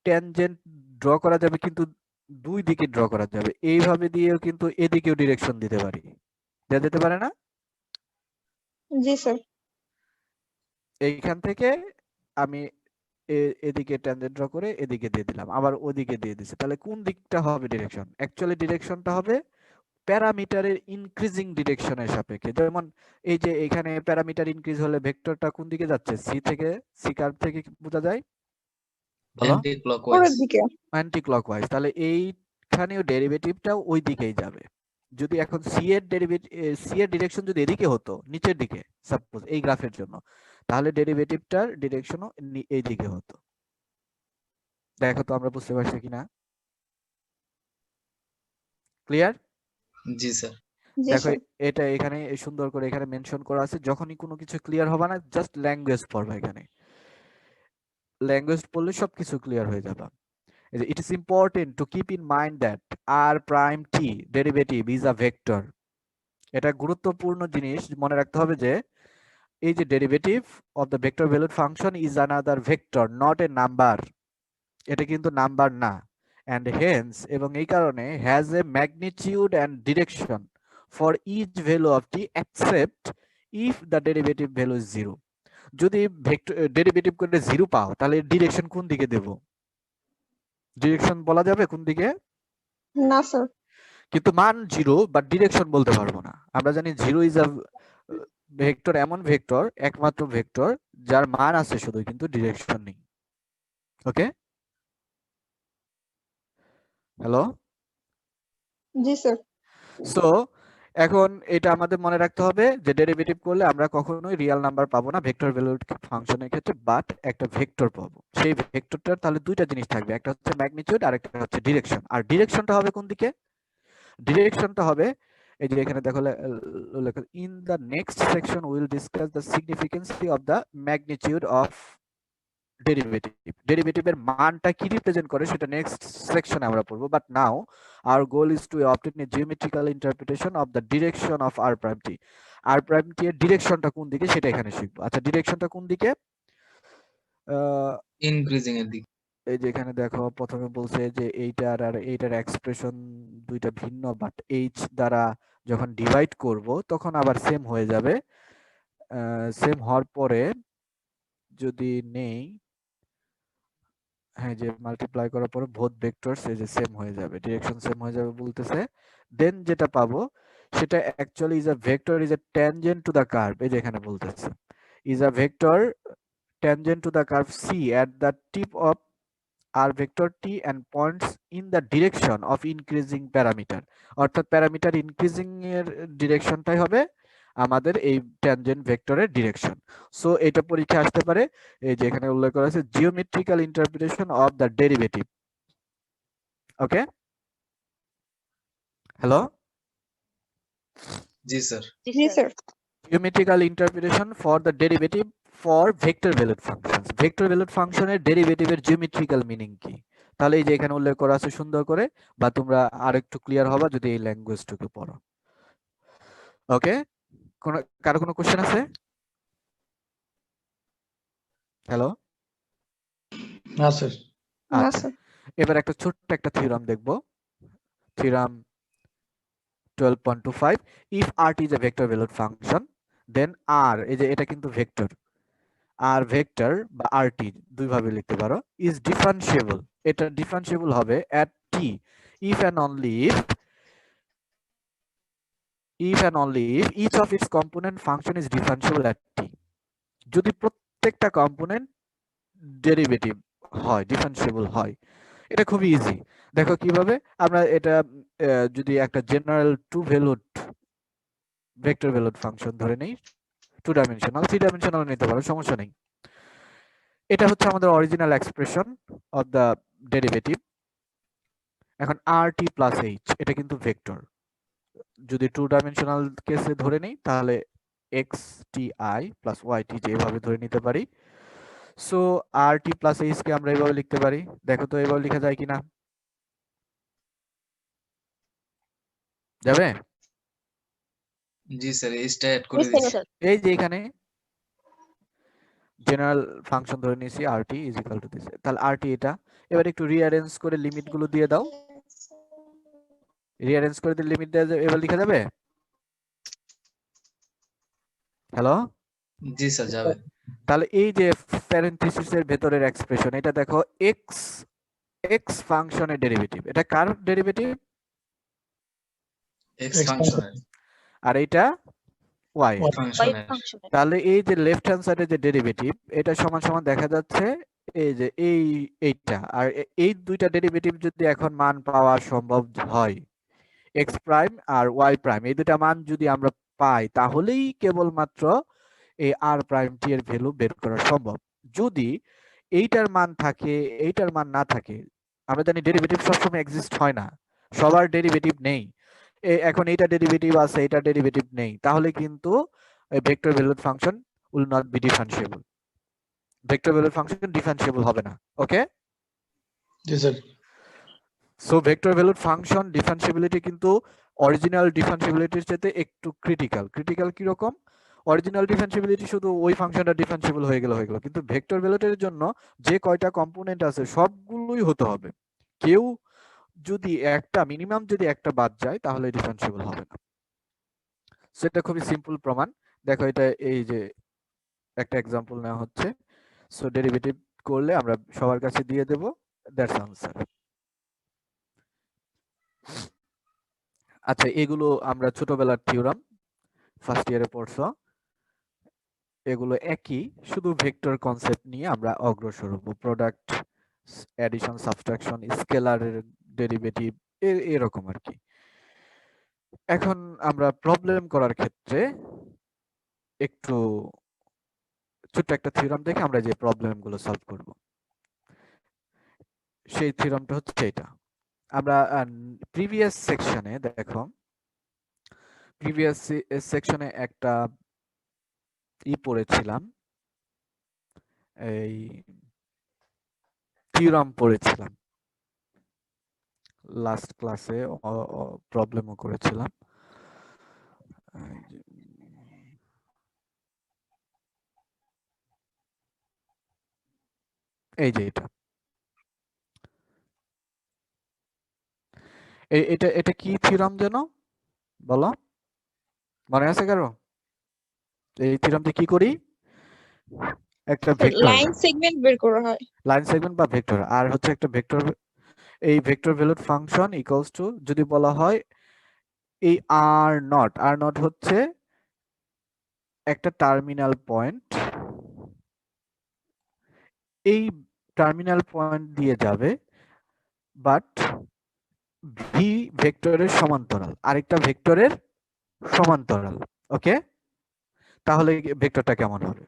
S1: ট্যানজেন্ট ড্র করা যাবে, কিন্তু দুই দিকে ড্র করা যাবে, এইভাবে দিয়েও কিন্তু এদিকেও ডিরেকশন দিতে পারি, দেওয়া যেতে পারে না?
S2: জি স্যার।
S1: এইখান থেকে আমি এদিকে ট্যানজেন্ট ড্র করে এদিকে দিয়ে দিলাম, আবার ওদিকে দিয়ে দিচ্ছি, তাহলে কোন দিকটা হবে ডিরেকশন? অ্যাকচুয়ালি ডিরেকশনটা হবে প্যারামিটারের ইনক্রিজিং ডিরেকশনের সাপেক্ষে। যেমন এই যে এখানে প্যারামিটার ইনক্রিজ হলে ভেক্টরটা কোন দিকে যাচ্ছে? সি থেকে, সি কার্ভ থেকে বোঝা যায় বলো?
S3: Anti clockwise.
S2: পরের দিকে।
S1: অ্যান্টি ক্লকওয়াইজ, তাহলে এইখানেও ডেরিভেটিভটাও ওই দিকেই যাবে। যদি এখন সি এর ডিরেকশন যদি এদিকে হতো, নিচের দিকে সাপোজ এই গ্রাফের জন্য, তাহলে ডেরিভেটিভটার ডিরেকশনও এই দিকে হতো। দেখো তো আমরা বুঝতে পারছি কিনা? ক্লিয়ার?
S3: জি স্যার।
S2: জি
S1: দেখো
S2: স্যার।
S1: এটা এখানে সুন্দর করে এখানে মেনশন করা আছে, যখনই কোনো কিছু ক্লিয়ার হবে না জাস্ট ল্যাঙ্গুয়েজ পড়বা, এখানে ল্যাঙ্গুয়েজ পড়লে সবকিছু ক্লিয়ার হয়ে যাবে। It is important to keep in mind that r prime t derivative is a vector. এটা গুরুত্বপূর্ণ জিনিস মনে রাখতে হবে যে এই যে derivative of the vector valued function is another vector, not a number. এটা কিন্তু নাম্বার না, and hence এবং এই কারণে has a magnitude and direction for each value of t except if the derivative value is 0. যদি vector derivative করে 0 পাও তাহলে ডিরেকশন কোন দিকে দেব? ডিরেকশন বলা যাবে কোন দিকে?
S2: না স্যার।
S1: কিন্তু মান 0 বাট ডিরেকশন বলতে পারবো না। আমরা জানি 0 ইজ আ ভেক্টর, এমন ভেক্টর, একমাত্র ভেক্টর যার মান আছে শুধু কিন্তু ডিরেকশন নেই। ওকে, হ্যালো।
S2: জি স্যার।
S1: সো এখন এটা আমাদের মনে রাখতে হবে যে ডেরিভেটিভ করলে আমরা কখনোই রিয়েল নাম্বার পাবো না ভেক্টর ভ্যালুড ফাংশনের ক্ষেত্রে, বাট একটা ভেক্টর পাবো। সেই ভেক্টরটার তাহলে দুইটা জিনিস থাকবে, একটা হচ্ছে ম্যাগনিটিউড আর একটা হচ্ছে ডিরেকশন। আর ডিরেকশনটা হবে কোন দিকে? ডিরেকশনটা হবে এই যে এখানে দেখো লেখা, in the next section will discuss the significancy of the magnitude of derivative. ডেরিভেটিভের মানটা কি রিপ্রেজেন্ট করে সেটা নেক্সট সেকশনে আমরা পড়বো, but now our goal is to obtain a geometrical interpretation of the direction of r prime t. r prime t এর ডিরেকশনটা কোন দিকে সেটা এখানে শিখবো। আচ্ছা, ডিরেকশনটা কোন দিকে?
S3: ইনক্রিজিং এর দিকে।
S1: এই যে এখানে দেখো প্রথমে বলছে যে এইটার আর এইটার এক্সপ্রেশন দুইটা ভিন্ন, বাট h দ্বারা যখন ডিভাইড করব তখন আবার সেম হয়ে যাবে। সেম হওয়ার পরে যদি নেই, হ্যাঁ, যে মাল্টিপ্লাই করার পরে বোথ ভেক্টরস এই যে সেম হয়ে যাবে, ডিরেকশন সেম হয়ে যাবে বলতেছে। দেন যেটা পাবো সেটা actually is a vector is a tangent to the curve. এই যে এখানে বলতেছে is a vector tangent to the curve c at the tip of r vector t and points in the direction of increasing parameter. অর্থাৎ parameter increasing এর ডিরেকশনটাই হবে আমাদের এই ট্যানজেন্ট ভেক্টরের ডিরেকশন। সো এটা পরীক্ষা আসতে পারে, এই যে এখানে উল্লেখ করা আছে geometrical interpretation of the derivative. Okay, hello.
S3: G sir.
S2: G sir.
S1: Geometrical interpretation for the derivative for vector valued functions. Vector valued ফাংশনের ডেরিভেটিভের জিওমেট্রিক্যাল মিনিং কি? তাহলে এই যে এখানে উল্লেখ করা আছে সুন্দর করে, বা তোমরা আরেকটু ক্লিয়ার হবা যদি এই ল্যাঙ্গুয়েজটুকু পড়ো। ওকে, কারো কোনো কোশ্চেন আছে? হ্যালো।
S5: না স্যার।
S2: না
S1: আচ্ছা,
S2: স্যার।
S1: এবার একটা ছোট্ট একটা থিওরাম দেখবো। Theorem 12.25, if rt is a vector valued function then r, এই যে এটা কিন্তু ভেক্টর, আর ভেক্টর বা rt দুই ভাবে লিখতে পারো, ইজ ডিফারেন্সিয়েবল। এটা ডিফারেন্সিয়েবল হবে at t if and only if each of its component function is differentiable at t. যদি প্রত্যেকটা কম্পোনেন্ট ডেরিভেটিভ হয়, ডিফারেন্সিয়েবল হয়। এটা খুবই ইজি। দেখো কিভাবে আমরা এটা যদি একটা general two valued vector valued function ধরে নেই, 2 ডাইমেনশনাল, 3 ডাইমেনশনাল নিতে পারো, সমস্যা নেই। এটা হচ্ছে আমাদের original expression of the derivative. এখন rt প্লাস h এটা কিন্তু ভেক্টর। যদি 2 ডাইমেনশনাল কেসে ধরে নেই তাহলে xti প্লাস yt যেভাবে ধরে নিতে পারি। সো rt প্লাস h কে আমরা এভাবে লিখতে পারি। দেখো তো এভাবে লেখা যায় কিনা? যাবে?
S3: জি স্যার, এইচটা অ্যাড করে দিচ্ছি।
S1: এই যে এখানে জেনারেল ফাংশন ধরে নিয়েছি rt is equal to this, তাহলে rt এটা। এবার একটু রিঅ্যারেঞ্জ করে লিমিট গুলো দিয়ে দাও, রিঅ্যারেঞ্জ করে দিয়ে লিমিট দিয়ে এবার লেখা যাবে? হ্যালো।
S3: জি স্যার, যাবে।
S1: তাহলে এই যে প্যারেনথেসিসের ভেতরের এক্সপ্রেশন, এটা দেখো x ফাংশনের ডেরিভেটিভ। এটা কার ডেরিভেটিভ?
S3: এক্স ফাংশনের।
S1: আর এটা y।
S3: ফাংশনের।
S1: তাহলে এই যে লেফট হ্যান্ড সাইডে যে ডেরিভেটিভ এটা সমান সমান দেখা যাচ্ছে এই যে এইটা। আর এই দুইটা ডেরিভেটিভ যদি এখন মান পাওয়া সম্ভব হয়, x প্রাইম আর y প্রাইম, এই দুটা মান যদি আমরা পাই তাহলেই কেবলমাত্র এই r প্রাইম t এর ভ্যালু বের করা সম্ভব। যদি এইটার মান থাকে এইটার মান না থাকে, আমরা জানি ডেরিভেটিভ সবসময় এক্সিস্ট হয় না, সবার ডেরিভেটিভ নেই। এখন এইটা ডেরিভেটিভ আছে এটা ডেরিভেটিভ নেই, তাহলে কিন্তু vector valued function will not be differentiable. Vector valued function differentiable হবে না। ওকে,
S5: জি sir.
S1: So vector valued function differentiability কিন্তু অরিজিনাল ডিফারেন্সিবিলিটির চাইতে একটু ক্রিটিক্যাল। ক্রিটিক্যাল কি রকম? অরিজিনাল ডিফারেন্সিবিলিটি শুধু ওই ফাংশনটা ডিফারেন্সিবল হয়ে গেল, কিন্তু ভেক্টর ভ্যালুডের জন্য যে কয়টা কম্পোনেন্ট আছে সবগুলোই হতে হবে। কেউ যদি একটা মিনিমাম যদি একটা বাদ যায় তাহলে ডিফারেন্সিবল হবে না। সেটা খুবই সিম্পল প্রমাণ। দেখো এটা এই যে একটা এক্সাম্পল নেওয়া হচ্ছে। সো ডেরিভেটিভ করলে আমরা সবার কাছে দিয়ে দেব, দ্যাটস আনসার। আচ্ছা, এগুলো আমরা ছোটবেলার থিওরাম, ফার্স্ট ইয়ারে পড়ছো। এগুলো একই, শুধু ভেক্টর কনসেপ্ট নিয়ে আমরা অগ্রসর হব। প্রোডাক্ট, অ্যাডিশন, সাবট্রাকশন, স্কেলারের ডেরিভেটিভ, এরকম আর কি। এখন আমরা প্রবলেম করার ক্ষেত্রে একটু ছোট্ট একটা থিওরাম দেখে আমরা যে প্রবলেমগুলো সলভ করব, সেই থিওরামটা হচ্ছে এটা। আমরা প্রিভিয়াস সেকশনে দেখো, প্রিভিয়াস সেকশনে একটা পড়েছিলাম, এই থিওরাম পড়েছিলাম লাস্ট ক্লাসে, প্রবলেমও করেছিলাম। এই যে এটা, এটা এটা কি থিওরাম যেন বলো, মনে আছে কারো? এই থিওরামতে কি করি? একটা ভেক্টর,
S2: লাইন সেগমেন্ট বের করা হয়।
S1: লাইন সেগমেন্ট বা ভেক্টর, আর হচ্ছে একটা ভেক্টর, এই vector valued function equals to, যদি বলা হয় এই আর নট হচ্ছে একটা টার্মিনাল পয়েন্ট, এই টার্মিনাল পয়েন্ট দিয়ে যাবে, বাট ভি ভেক্টরের সমান্তরাল, আরেকটা ভেক্টরের সমান্তরাল। ওকে, তাহলে ভেক্টরটা কেমন হবে?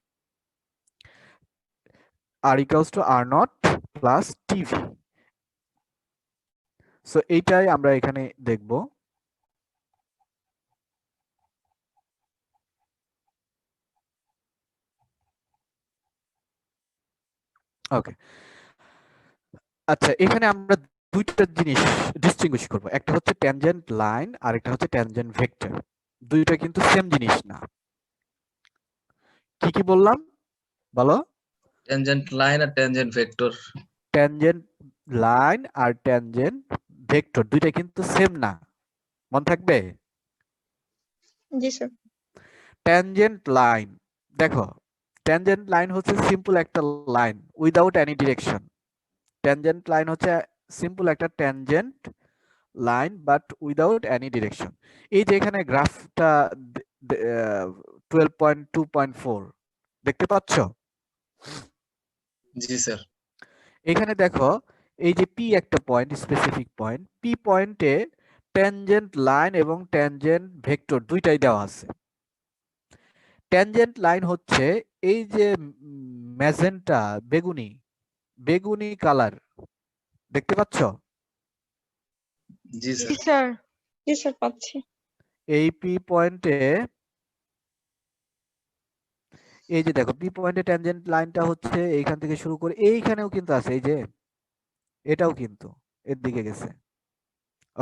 S1: R equals to r naught plus t v. So এইটাই আমরা এখানে দেখব। ওকে, আচ্ছা, এখানে আমরা দুইটা জিনিস ডিস্টিংগুইশ করব, একটা হচ্ছে ট্যানজেন্ট লাইন আর একটা হচ্ছে ট্যানজেন্ট ভেক্টর। দুইটা কিন্তু সেম জিনিস না। কি কি বললাম বলো?
S3: ট্যানজেন্ট লাইন আর ট্যানজেন্ট ভেক্টর।
S1: ট্যানজেন্ট লাইন আর ট্যানজেন্ট ভেক্টর দুইটা কিন্তু সেম না, মনে থাকবে।
S2: জি স্যার।
S1: ট্যানজেন্ট লাইন, দেখো, ট্যানজেন্ট লাইন হচ্ছে সিম্পল একটা line without any direction. Tangent line হচ্ছে সিম্পল একটা tangent line but without any direction. এই যে এখানে গ্রাফটা 12.2.4 দেখতে পাচ্ছ?
S3: জি স্যার।
S1: এখানে দেখো, এই যে পি একটা পয়েন্ট, স্পেসিফিক পয়েন্ট, পি পয়েন্টে ট্যানজেন্ট লাইন এবং ট্যানজেন্ট ভেক্টর দুইটাই দেওয়া আছে। ট্যানজেন্ট লাইন হচ্ছে এই যে ম্যাজেন্টা, বেগুনি, বেগুনি কালার, দেখতে পাচ্ছ?
S3: জি
S2: জি
S3: স্যার।
S2: স্যার। জি স্যার, পাচ্ছি।
S1: এই পি পয়েন্টে, এই যে দেখো পি পয়েন্টে ট্যানজেন্ট লাইনটা হচ্ছে এইখান থেকে শুরু করে এইখানেও কিন্তু আছে, এই যে এটাও কিন্তু এর দিকে গেছে।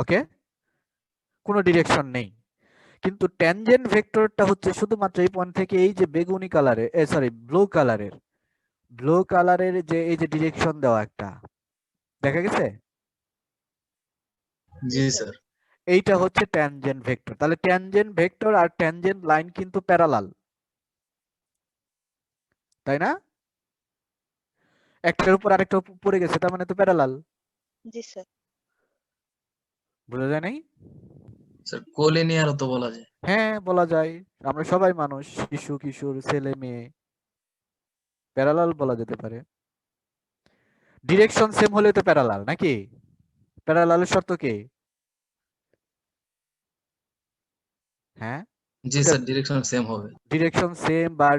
S1: ওকে, কোনো ডিরেকশন নেই। কিন্তু ট্যানজেন্ট ভেক্টরটা হচ্ছে শুধুমাত্র এই পয়েন্ট থেকে এই যে বেগুনি কালারের, সরি ব্লু কালারের যে এই যে ডিরেকশন দেওয়া একটা দেখা গেছে,
S3: জি স্যার।
S1: এইটা হচ্ছে ট্যানজেন্ট ভেক্টর। তাহলে ট্যানজেন্ট ভেক্টর আর ট্যানজেন্ট লাইন কিন্তু প্যারালাল, তাই না? একটার উপর আরেকটা পড়ে গেছে, তার মানে তো প্যারালাল।
S2: জি স্যার।
S1: বুঝা যায় নাই?
S3: স্যার কোলিনিয়ারও তো বলা যায়।
S1: হ্যাঁ, বলা যায়। আমরা সবাই মানুষ, শিশু, কিশোর, ছেলে, মেয়ে, প্যারালাল বলা যেতে পারে। ডিরেকশন সেম হলে তো প্যারালাল, নাকি? প্যারালালের শর্ত কি? হ্যাঁ,
S3: জি স্যার, ডিরেকশন সেম হবে।
S1: ডিরেকশন সেম বা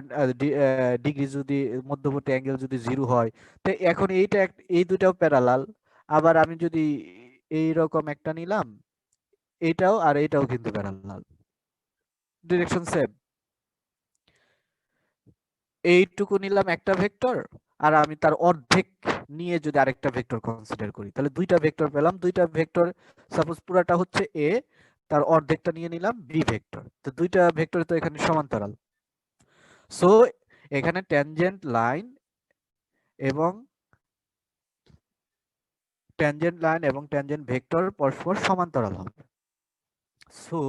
S1: ডিগ্রি যদি, মধ্যবর্তী অ্যাঙ্গেল যদি 0 হয়, তো এখন এইটা এই দুটাও প্যারালাল। আবার আমি যদি এই রকম একটা নিলাম, এইটাও আর এইটাও কিন্তু প্যারালাল, ডিরেকশন সেম। এইটুকু নিলাম একটা ভেক্টর, আর আমি তার অর্ধেক নিয়ে যদি আরেকটা ভেক্টর কনসিডার করি, তাহলে দুইটা ভেক্টর পেলাম। দুইটা ভেক্টর, সাপোজ পুরাটা হচ্ছে এ, তার অর্ধেকটা নিয়ে নিলাম বি ভেক্টর, তো দুইটা ভেক্টর তো এখানে সমান্তরাল। সো এখানে ট্যানজেন্ট লাইন এবং ট্যানজেন্ট ভেক্টর পরস্পর সমান্তরাল হবে। সো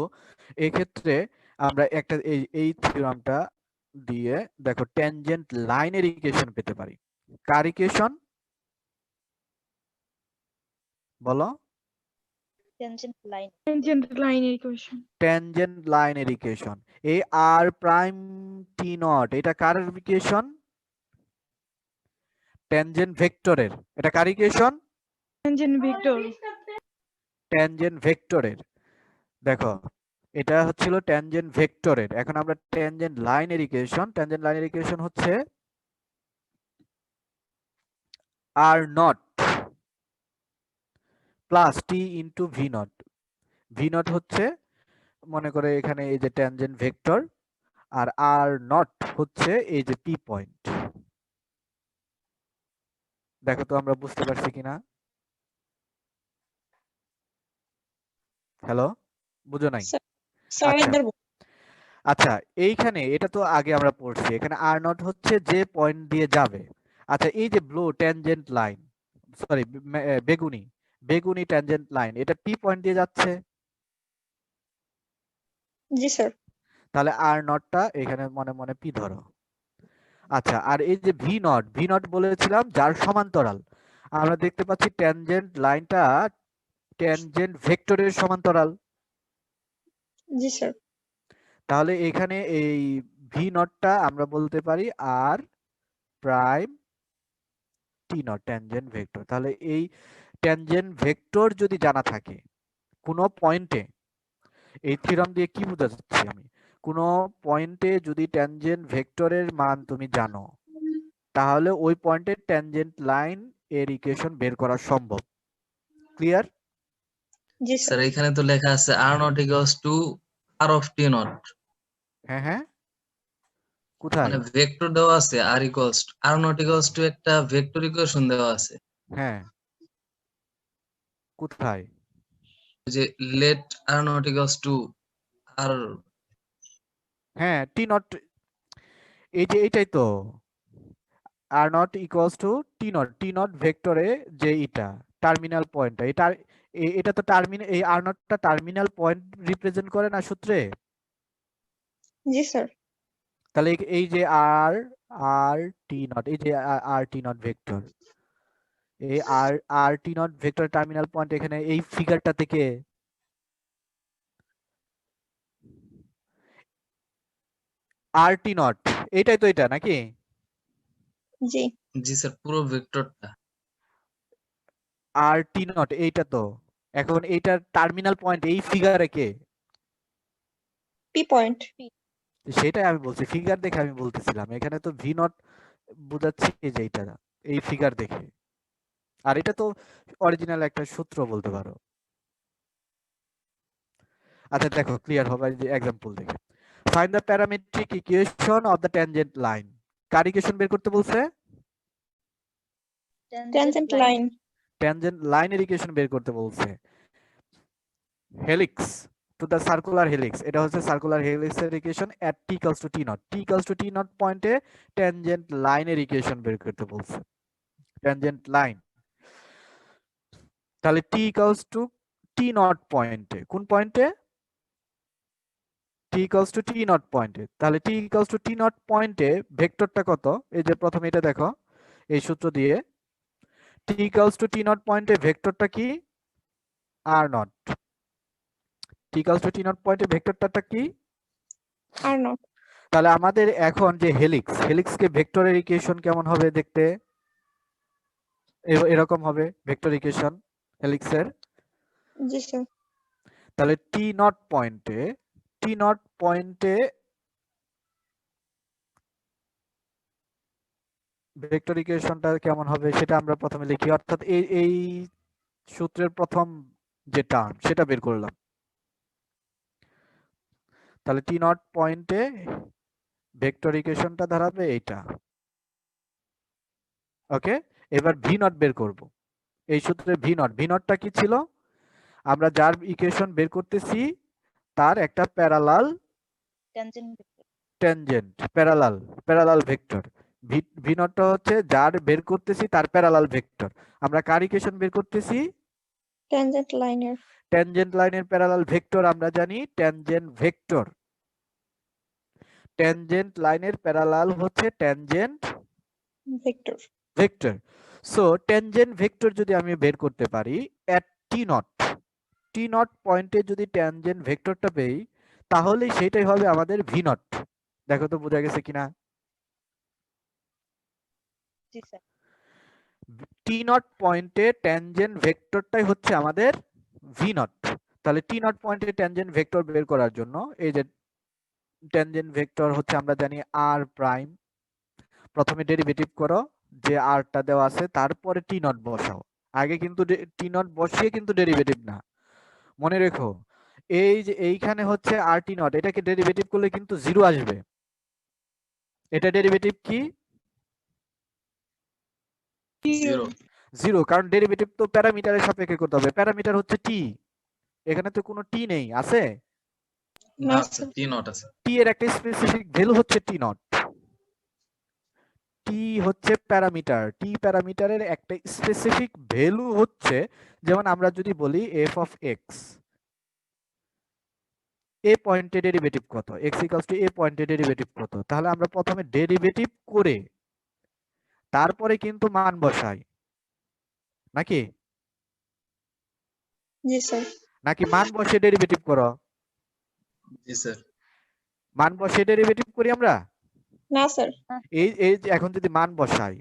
S1: এই ক্ষেত্রে আমরা একটা এই থিওরামটা দিয়ে দেখো ট্যানজেন্ট লাইনের ইকুয়েশন পেতে পারি। কার ইকুয়েশন বলো?
S6: tangent line
S2: Tangent line equation.
S1: Tangent লাইনের ইকুয়েশন। এই আর প্রাইম টি নট এটা কার ইকুয়েশন? ট্যানজেন্ট ভেক্টরের। এটা কার ইকুয়েশন?
S2: Tangent vector.
S1: ট্যানজেন্ট ভেক্টরের। দেখো এটা হচ্ছিল ট্যানজেন্ট ভেক্টরের। এখন আমরা ট্যানজেন্ট লাইনের ইকুয়েশন, ট্যানজেন্ট লাইনের ইকুয়েশন হচ্ছে r naught plus t into v naught. V naught হচ্ছে মনে করে এখানে এই যে ট্যানজেন্ট ভেক্টর, আর আর নট হচ্ছে এই যে পি পয়েন্ট। দেখো তো আমরা বুঝতে পারছি কিনা? হ্যালো, বুঝো নাই?
S2: স্যার
S1: আচ্ছা
S2: একবার
S1: আচ্ছা, এইখানে এটা তো আগে আমরা পড়ছি, এখানে আর নট হচ্ছে যে পয়েন্ট দিয়ে যাবে। আচ্ছা, এই যে ব্লু ট্যানজেন্ট লাইন, সরি বেগুনি, বেগুনি ট্যানজেন্ট লাইন, এটা পি পয়েন্ট দিয়ে যাচ্ছে।
S2: জি স্যার।
S1: তাহলে আর নটটা এখানে মনে মনে পি ধরো। আচ্ছা, আর এই যে ভি নট, ভি নট বলেছিলাম যার সমান্তরাল। আমরা দেখতে পাচ্ছি ট্যানজেন্ট লাইনটা ট্যানজেন্ট ভেক্টরের সমান্তরাল।
S2: জি স্যার।
S1: তাহলে এখানে এই ভি নটটা আমরা বলতে পারি r prime t naught tangent vector. তাহলে এই ট্যানজেন্ট ভেক্টর যদি জানা থাকে কোনো পয়েন্টে, এই থিওরাম দিয়ে কি বোঝাচ্ছি আমি, কোনো পয়েন্টে যদি ট্যানজেন্ট ভেক্টরের মান তুমি জানো, তাহলে ওই পয়েন্টের ট্যানজেন্ট লাইন এর ইকুয়েশন বের করা সম্ভব। ক্লিয়ার?
S2: জি
S3: স্যার
S2: স্যার।
S3: এখানে তো লেখা আছে r naught equals to r of t naught,
S1: হ্যাঁ হ্যাঁ, কোথায়?
S3: মানে ভেক্টর দেওয়া আছে r equals r naught equals to একটা ভেক্টর ইকুয়েশন দেওয়া আছে
S1: হ্যাঁ, কোথায়?
S3: যে let r naught equals to r
S1: হ্যাঁ, টি নট, এই যে এটাই তো r naught equals to t naught, t naught ভেক্টরে যে এটা টার্মিনাল পয়েন্টটা, এটা এটা তো টার্মিনাল, এই আর নটটা টার্মিনাল পয়েন্ট রিপ্রেজেন্ট করে না সূত্রে?
S2: জি স্যার।
S1: তাহলে এই যে আর আর টি নট, এই যে আর টি নট ভেক্টর, এই আর আর টি নট ভেক্টর টার্মিনাল পয়েন্ট এখানে এই ফিগারটা থেকে আর টি নট, এটাই তো এটা নাকি?
S2: জি।
S3: জি স্যার পুরো ভেক্টরটা
S1: আর টি নট এইটা তো, এখন এইটার টার্মিনাল পয়েন্ট এই ফিগারে কে?
S2: P point.
S1: সেটাই আমি বলছি, ফিগার দেখে আমি বলতেছিলাম, এখানে তো ভি নট বোঝাচ্ছি এই যে এইটা, এই ফিগার দেখে। আর এটা তো অরিজিনাল একটা সূত্র বলতে পারো। আচ্ছা দেখো ক্লিয়ার হবে যে এক্সাম্পল দেখে। Find the parametric equation of the tangent line. কার ইকুয়েশন বের করতে বলছে?
S2: Tangent line.
S1: ট্যানজেন্ট লাইনের ইকুয়েশন বের করতে বলছে। Helix to the circular helix, এটা হচ্ছে সার্কুলার হেলিক্সের equation at t equals to t naught, t equals to t naught পয়েন্টে ট্যানজেন্ট লাইনের ইকুয়েশন বের করতে বলছে। ট্যানজেন্ট লাইন, তাহলে t equals to t naught পয়েন্টে, কোন পয়েন্টে? T equals to t naught পয়েন্টে। তাহলে t equals to t naught পয়েন্টে ভেক্টরটা কত? এই যে প্রথমে এটা দেখো, এই সূত্র দিয়ে টি ইকুয়ালস টু টি নট পয়েন্টে ভেক্টরটা কি? Are not. T equals to t naught পয়েন্টে ভেক্টরটা কি?
S2: Are not.
S1: তাহলে আমাদের এখন যে হেলিক্স, হেলিক্সকে ভেক্টরের ইকুয়েশন কেমন হবে দেখতে? এরকম হবে ভেক্টর ইকুয়েশন হেলিক্সের।
S2: জি স্যার।
S1: তাহলে টি নট পয়েন্টে, টি নট পয়েন্টে ভেক্টর ইকুয়েশনটা কেমন হবে সেটা আমরা প্রথমে লিখি, অর্থাৎ এই এই সূত্রের প্রথম যে টার্ম সেটা বের করলাম। তাহলে টি নট পয়েন্টে ভেক্টর ইকুয়েশনটা দাঁড়াবে এইটা। ওকে, এবার ভি নট বের করব। এই সূত্রে ভি নট, ভি নটটা কি ছিল? আমরা যার ইকুয়েশন বের করতেছি তার একটা parallel
S6: tangent vector
S1: tangent, parallel parallel vector. V নটটা হচ্ছে যার বের করতেছি তার প্যারালাল ভেক্টর। আমরা কার ইকুয়েশন বের করতেছি?
S2: ট্যানজেন্ট লাইনের।
S1: ট্যানজেন্ট লাইনের প্যারালাল ভেক্টর আমরা জানি ট্যানজেন্ট ভেক্টর। ট্যানজেন্ট লাইনের প্যারালাল হচ্ছে tangent
S2: vector.
S1: Vector. So tangent vector যদি আমি বের করতে পারি এট টি নট পয়েন্টে যদি ট্যানজেন্ট ভেক্টরটা পেই তাহলে সেটাই হবে আমাদের ভি নট। দেখো তো বোঝা গেছে কিনা?
S6: জি স্যার।
S1: টি নট পয়েন্টে ট্যানজেন্ট ভেক্টরটাই হচ্ছে আমাদের ভি নট। তাহলে টি নট পয়েন্টে ট্যানজেন্ট ভেক্টর বের করার জন্য এই যে ট্যানজেন্ট ভেক্টর হচ্ছে আমরা জানি আর প্রাইম, প্রথমে ডেরিভেটিভ করো যে আরটা দেওয়া আছে তারপরে টি নট বসাও। আগে কিন্তু টি নট বসিয়ে কিন্তু ডেরিভেটিভ না, মনে রেখো। এই যে এইখানে হচ্ছে আর টি নট, এটাকে ডেরিভেটিভ করলে কিন্তু জিরো আসবে। এটা ডেরিভেটিভ কি?
S3: জিরো।
S1: জিরো, কারণ ডেরিভেটিভ তো প্যারামিটারের সাপেক্ষে করতে হবে। প্যারামিটার হচ্ছে টি, এখানে তো কোনো টি নেই, আছে?
S3: না
S2: না
S3: আছে,
S2: স্যার।
S3: টি নট আছে।
S1: টি এর একটা স্পেসিফিক ভ্যালু হচ্ছে টি নট। টি হচ্ছে প্যারামিটার, টি প্যারামিটারের একটা স্পেসিফিক ভ্যালু হচ্ছে, যেমন আমরা যদি বলি এফ অফ এক্স, এ পয়েন্টে ডেরিভেটিভ কত, এক্স ইকুয়ালস টু এ পয়েন্টে ডেরিভেটিভ কত, তাহলে আমরা প্রথমে ডেরিভেটিভ করে তারপরে কিন্তু মান বসাই, নাকি?
S2: জি স্যার।
S1: নাকি মান বসে ডেরিভেটিভ করো?
S3: জি স্যার।
S1: মান বসে ডেরিভেটিভ করি আমরা?
S2: না স্যার।
S1: এই এই যে এখন যদি মান বসাই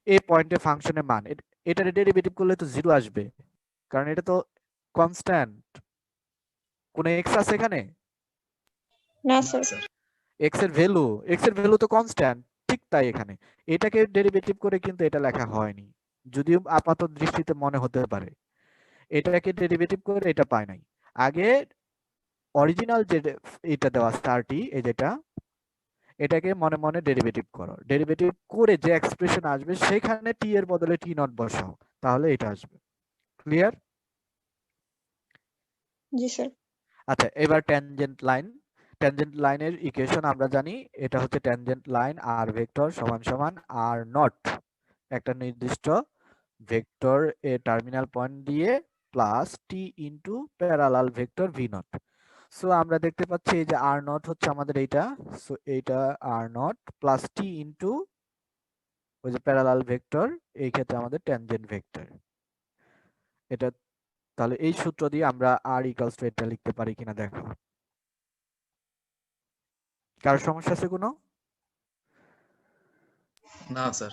S1: এই পয়েন্টে ফাংশনের মান, এটার ডেরিভেটিভ করলে তো জিরো আসবে, কারণ এটা তো কনস্ট্যান্ট। কোন এক্স আছে এখানে?
S2: না
S3: না
S2: স্যার।
S3: স্যার।
S1: এক্স এর ভ্যালু তো কনস্ট্যান্ট। ঠিক তাই এখানে এটাকে ডেরিভেটিভ করে কিন্তু এটা লেখা হয়নি, যদিও আপাত দৃষ্টিতে মনে হতে পারে। এটাকে ডেরিভেটিভ করে এটা পাই নাই। আগে অরিজিনাল যে এটা দেওয়া স্টারটি, এই যেটা, এটাকে মনে মনে ডেরিভেটিভ করো। ডেরিভেটিভ করে যে এক্সপ্রেশন আসবে সেখানে টি এর বদলে টি নট বসাও, তাহলে এটা আসবে। ক্লিয়ার?
S2: জি স্যার।
S1: আচ্ছা, এবার ট্যানজেন্ট লাইন। ট্যানজেন্ট লাইনের ইকুয়েশন আমরা জানি, এটা হচ্ছে ট্যানজেন্ট লাইন আর ভেক্টর সমান সমান আর নট, একটা নির্দিষ্ট ভেক্টর এ টার্মিনাল পয়েন্ট দিয়ে প্লাস টি into parallel vector V naught. So আমরা দেখতে পাচ্ছি এই যে আর নট হচ্ছে আমাদের এইটা, সো এইটা আর নট প্লাস টি ইনটু ওই যে প্যারালাল ভেক্টর, এই ক্ষেত্রে আমাদের ট্যানজেন্ট ভেক্টর এটা। তাহলে এই সূত্র দিয়ে আমরা আর ইকুয়ালস টু এটা লিখতে পারি কিনা দেখো। কারোর সমস্যা আছে কোনো?
S3: না স্যার।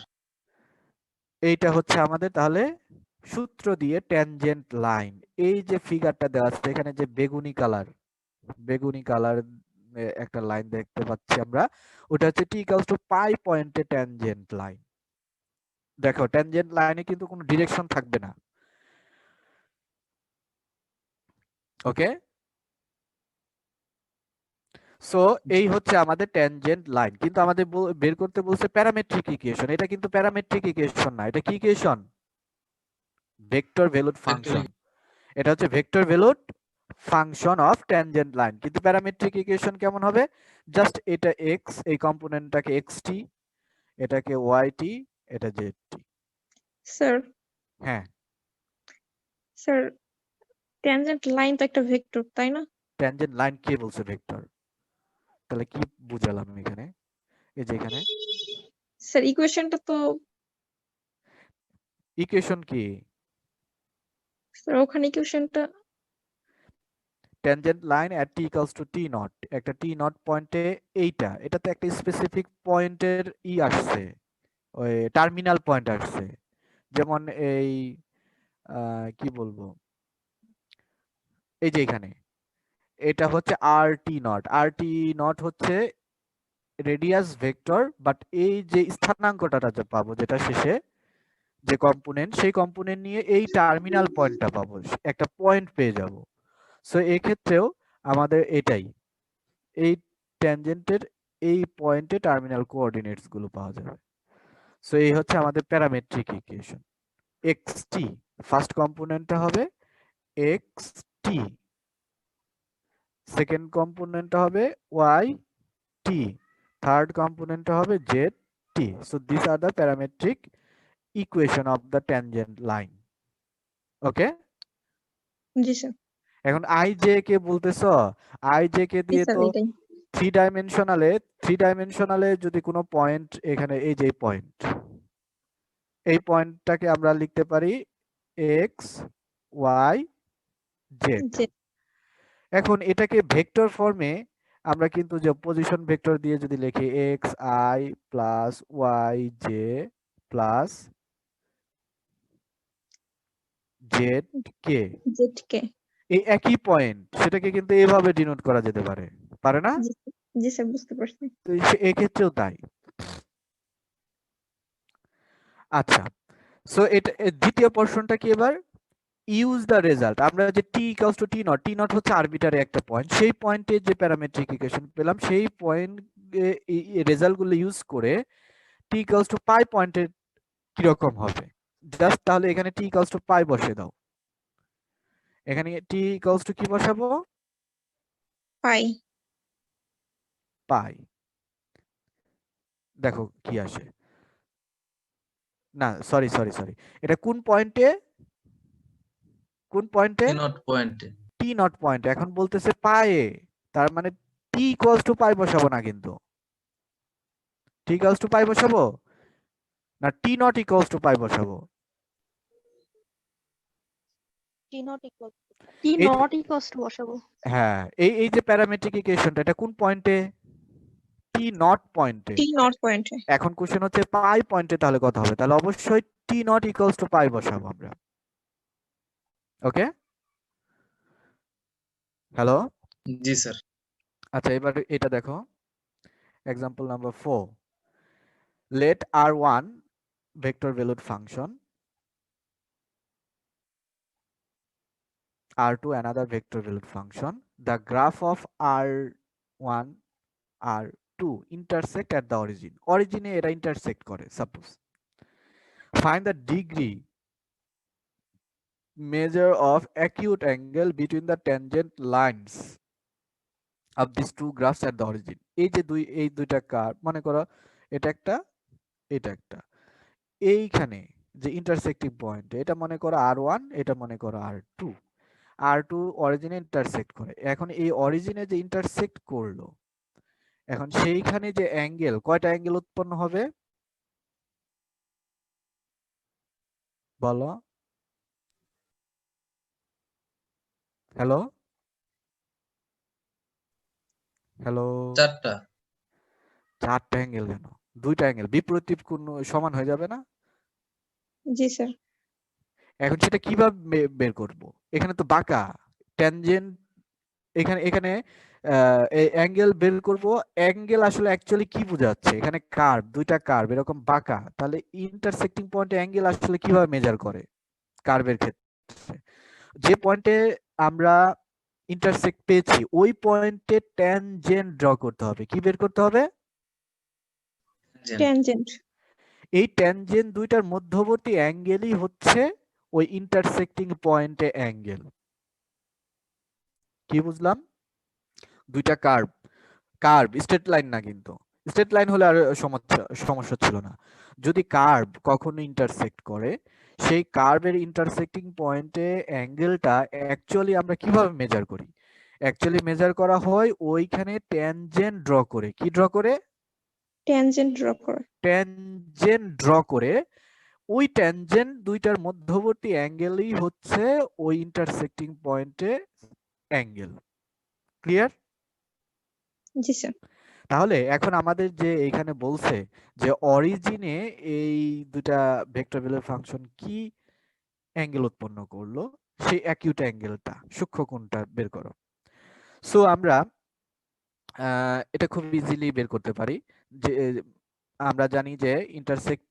S1: এইটা হচ্ছে আমাদের তাহলে সূত্র দিয়ে ট্যানজেন্ট লাইন। এই যে ফিগারটা দেওয়া আছে এখানে যে বেগুনি কালার একটা লাইন দেখতে পাচ্ছি আমরা, ওটা হচ্ছে টি ইকুয়ালস টু পাই পয়েন্টে ট্যানজেন্ট লাইন। দেখো ট্যানজেন্ট লাইনে কিন্তু কোনো ডিরেকশন থাকবে না, ওকে? সো এই হচ্ছে আমাদের ট্যানজেন্ট লাইন, কিন্তু আমাদের বের করতে বলছে প্যারামেট্রিক ইকুয়েশন। এটা কিন্তু প্যারামেট্রিক ইকুয়েশন না, এটা কি ইকুয়েশন? Vector valued function. এটা হচ্ছে vector valued function of tangent line. কিন্তু প্যারামেট্রিক ইকুয়েশন কেমন হবে? জাস্ট এটা এক্স, এই কম্পোনেন্টটাকে এক্স টি, এটাকে ওয়াই টি, এটা জেড টি।
S2: স্যার।
S1: হ্যাঁ,
S2: স্যার, ট্যানজেন্ট লাইন তো একটা ভেক্টর, তাই না?
S1: ট্যানজেন্ট লাইন কে বলছে ভেক্টর? তাহলে কি বুঝালাম এখানে? এই যে এখানে
S2: স্যার ইকুয়েশনটা তো,
S1: ইকুয়েশন কি?
S2: স্যার ওখানে ইকুয়েশনটা
S1: tangent line at t equals to t naught, একটা টি নট পয়েন্টে এটাতে একটা স্পেসিফিক পয়েন্টের আসছে, ওই টার্মিনাল পয়েন্ট আসছে। যেমন এই কি বলবো, এই যে এখানে এটা হচ্ছে আর টি নট। আর টি নট হচ্ছে রেডিয়াস ভেক্টর, বাট এই যে স্থানাঙ্কটা যে পাবো, যেটা শেষে যে কম্পোনেন্ট, সেই কম্পোনেন্ট নিয়ে এই টার্মিনাল পয়েন্টটা পাবো, একটা পয়েন্ট পেয়ে যাব। সো এই ক্ষেত্রেও আমাদের এটাই, এই ট্যানজেন্টের এই পয়েন্টে টার্মিনাল কোঅর্ডিনেটস গুলো পাওয়া যাবে। সো এই হচ্ছে আমাদের প্যারামেট্রিক ইকুয়েশন। এক্স টি ফার্স্ট কম্পোনেন্টটা হবে এক্স টি, সেকেন্ড কম্পোনেন্টটা হবে ওয়াই টি, থার্ড কম্পোনেন্টটা হবে Z T. So this are the parametric equation of the tangent line. ওকে?
S2: জি স্যার।
S1: এখন আই জে কে বলতেছো, আই জে কে
S2: জি
S1: দিয়ে
S2: স্যার,
S1: তো
S2: এটাই।
S1: থ্রি ডাইমেনশনালে যদি কোনো পয়েন্ট এখানে এই যে পয়েন্ট, এই পয়েন্টটাকে আমরা লিখতে পারি এক্স ওয়াই জেড।
S2: যে
S1: এখন এটাকে ভেক্টর ফর্মে আমরা কিন্তু যে পজিশন ভেক্টর দিয়ে যদি লিখি x i plus y j plus z k,
S2: z k.
S1: এই একই পয়েন্ট, সেটাকে কিন্তু এইভাবে ডিনোট করা যেতে পারে, পারে না?
S2: জি স্যার, বুঝতে পারছি।
S1: তো এক্ষেত্রেও তাই। আচ্ছা, সো এটা দ্বিতীয় পোরশনটা কি এবার? Use the result. আমরা যে t equals to t naught, t naught হচ্ছে আরবিটারি একটা পয়েন্ট, সেই পয়েন্টে যে প্যারামেট্রিক ইকুয়েশন পেলাম সেই পয়েন্ট রেজাল্ট গুলো ইউজ করে টি ইকুয়ালস টু পাই পয়েন্টের কিরকম হবে, জাস্ট তাহলে এখানে টি ইকুয়ালস টু পাই বসে দাও। এখানে টি ইকুয়ালস টু কি বসাবো?
S2: পাই।
S1: পাই। দেখো কি আসে। না সরি, এটা কোন পয়েন্টে?
S3: নট পয়েন্টে।
S1: টি নট পয়েন্টে। এখন বলতেছে পায়ে, তার মানে টি ইকুয়ালস টু পাই বসাবো না, কিন্তু টি ইকুয়ালস টু পাই বসাবো না টি নট ইকুয়ালস টু পাই বসাবো?
S6: টি নট ইকুয়াল
S2: টি
S1: এই-
S2: নট ইকুয়ালস টু বসাবো।
S1: হ্যাঁ, এই যে প্যারামেট্রিক ইকুয়েশনটা, এটা কোন পয়েন্টে? টি নট পয়েন্টে।
S2: টি নট পয়েন্টে।
S1: এখন কোশ্চেন হচ্ছে পাই পয়েন্টে তাহলে কত হবে? তাহলে অবশ্যই টি নট ইকুয়ালস টু পাই বসাবো আমরা। ওকে, হ্যালো।
S3: জি স্যার।
S1: আচ্ছা, এবার এটা দেখো, example number 4, let R1 vector valued function, R2 another vector valued function, the graph of R1 R2 intersect at the origin এ এরা intersect করে, suppose find the degree measure of acute angle between the tangent lines of these two graphs at the origin। এই যে দুইটা curve, মনে করো এটা একটা এটা একটা, এইখানে যে ইন্টারসেক্টিং পয়েন্ট, এটা মনে করো R1, এটা মনে করো R2 অরিজিনে ইন্টারসেক্ট করে। এখন এই অরিজিনে যে ইন্টারসেক্ট করলো, এখন সেইখানে যে অ্যাঙ্গেল, কয়টা অ্যাঙ্গেল উৎপন্ন হবে বলো? হ্যালো হ্যালো,
S3: চারটা।
S1: চারটা অ্যাঙ্গেল কেন? দুইটা অ্যাঙ্গেল, বিপরীত কোণ সমান হয়ে যাবে না?
S2: জি স্যার।
S1: এখন সেটা কিভাবে বের করব? এখানে তো বাঁকা ট্যানজেন্ট, এখানে এই অ্যাঙ্গেল বের করব। অ্যাঙ্গেল আসলে অ্যাকচুয়ালি কি বোঝাচ্ছে? এখানে কার্ভ, দুইটা কার্ভ এরকম বাঁকা, তাহলে ইন্টারসেক্টিং পয়েন্টে অ্যাঙ্গেল আসলে কিভাবে মেজার করে কার্ভের ক্ষেত্রে? যে পয়েন্টে আমরা ইন্টারসেক্ট পেয়েছি ওই পয়েন্টে ট্যানজেন্ট ড্র করতে হবে। কি বের করতে হবে?
S2: ট্যানজেন্ট।
S1: এই ট্যানজেন্ট দুইটার মধ্যবর্তী অ্যাঙ্গেলই হচ্ছে ওই ইন্টারসেক্টিং পয়েন্টে অ্যাঙ্গেল। কি বুঝলাম? দুইটা কার্ভ স্ট্রেট লাইন না, কিন্তু স্ট্রেট লাইন হলে আর সমস্যা ছিল না। যদি কার্ভ কখনো ইন্টারসেক্ট করে, সেই কার্ভের ইন্টারসেক্টিং পয়েন্টে অ্যাঙ্গেলটা অ্যাকচুয়ালি আমরা কিভাবে মেজার করি? অ্যাকচুয়ালি মেজার করা হয় ওইখানে ট্যানজেন্ট ড্র করে। কি ড্র করে?
S2: ট্যানজেন্ট ড্র করে।
S1: ট্যানজেন্ট ড্র করে। ওই ট্যানজেন্ট দুইটার মধ্যবর্তী অ্যাঙ্গেলই হচ্ছে ওই ইন্টারসেক্টিং পয়েন্টে অ্যাঙ্গেল। ক্লিয়ার?
S2: জি স্যার।
S1: তাহলে এখন আমাদের যে এখানে বলছে যে অরিজিনে এই দুটা ভেক্টর ভ্যালুর ফাংশন কি অ্যাঙ্গেল উৎপন্ন করলো, সেই অ্যাকিউট অ্যাঙ্গেলটা, সূক্ষ্ম কোণটা বের করো। সো আমরা এটা খুব ইজিলি বের করতে পারি। যে আমরা জানি যে ইন্টারসেক্ট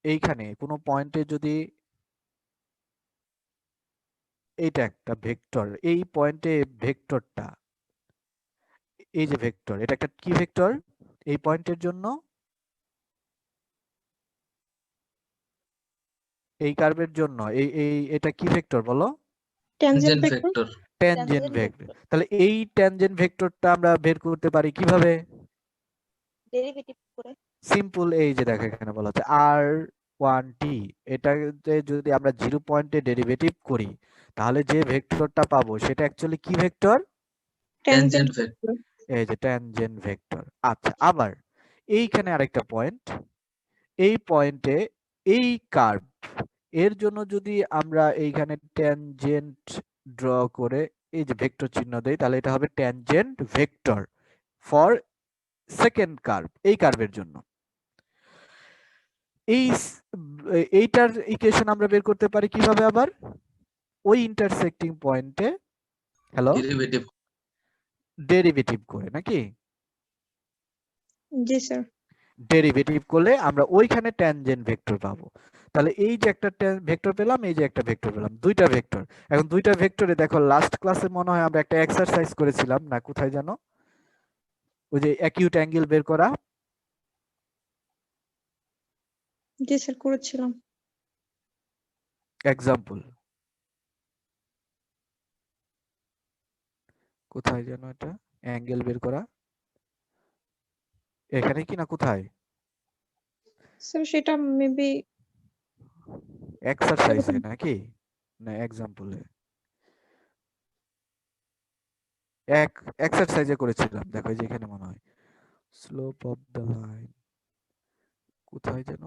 S1: এইখানে কোনো পয়েন্টে যদি এইটা একটা ভেক্টর, এই পয়েন্টে ভেক্টরটা, এই যে ভেক্টর, এটা একটা কি ভেক্টর? এই পয়েন্টের জন্য এই কার্ভের জন্য এটা কি ভেক্টর বলো?
S2: Tangent
S3: tangent
S2: vector.
S3: Vector.
S1: Tangent vector. তাহলে এই ট্যানজেন্ট ভেক্টরটা আমরা বের করতে পারি কিভাবে?
S6: ডেরিভেটিভ করে
S1: সিম্পল, এই যে দেখো এখানে বলা আছে R1t, এটাতে যদি আমরা 0 পয়েন্টে ডেরিভেটিভ করি তাহলে যে ভেক্টরটা পাবো সেটা অ্যাকচুয়ালি কি ভেক্টর?
S3: Tangent vector.
S1: এই যে ট্যানজেন্ট ভেক্টর। আচ্ছা, আবার এইখানে আরেকটা পয়েন্ট, এই পয়েন্টে এই কার্ভ এর জন্য যদি আমরা এইখানে ট্যানজেন্ট ড্র করে এই যে ভেক্টর চিহ্ন দেই, তাহলে এটা হবে tangent vector for second curve, এই কার্ভের জন্য। এইটার ইকুয়েশন আমরা বের করতে পারি কিভাবে? আবার ওই ইন্টারসেক্টিং পয়েন্টে
S3: ডেরিভেটিভ
S1: ডেরিভেটিভ করে, নাকি?
S2: জি স্যার।
S1: ডেরিভেটিভ করলে আমরা ওইখানে ট্যানজেন্ট ভেক্টর পাবো। তাহলে এই যে একটা ভেক্টর পেলাম, এই যে একটা ভেক্টর পেলাম, দুইটা ভেক্টর। এখন দুইটা ভেক্টরে দেখো লাস্ট ক্লাসে মনে হয় আমরা একটা এক্সারসাইজ করেছিলাম না, কোথায় জানো? ওই যে অ্যাকিউট অ্যাঙ্গেল বের করা।
S2: জি স্যার, করেছিলাম।
S1: এক্সাম্পল কোথায় যেন এটা অ্যাঙ্গেল বের করা, এখানে কি না কোথায়?
S2: স্যার সেটা মেবি
S1: এক্সারসাইজে নাকি না এক্সাম্পলে? এক্সারসাইজে করেছিলাম, দেখো এই যে এখানে মনে হয় স্লোপ অফ দ্য লাইন, কোথায় যেন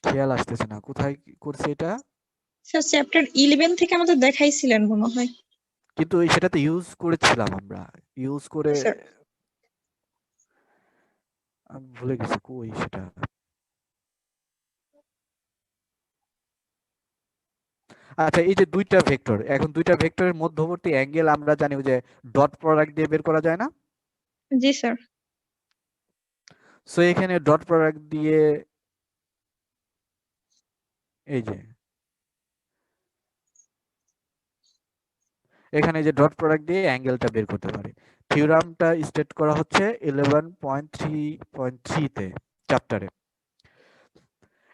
S1: খেয়াল আসতেছে না, কোথায় করছে এটা,
S2: স্যার চ্যাপ্টার 11 থেকে আমাদের দেখাইছিলেন মনে হয়।
S1: কিন্তু সেটাতে ইউজ করেছিলাম আমরা, ইউজ করে
S2: স্যার।
S1: আমি ভুলে গেছি কই সেটা। আচ্ছা, এই যে দুইটা ভেক্টর, এখন দুইটা ভেক্টরের মধ্যবর্তী অ্যাঙ্গেল আমরা জানি ওই যে ডট প্রোডাক্ট দিয়ে বের করা যায় না?
S2: জি স্যার।
S1: সো এখানে ডট প্রোডাক্ট দিয়ে এই যে এখানে যে ডট প্রোডাক্ট দিয়ে অ্যাঙ্গেলটা বের করতে পারি। থিওরামটা স্টেট করা হচ্ছে 11.3.3 তে চ্যাপ্টারে।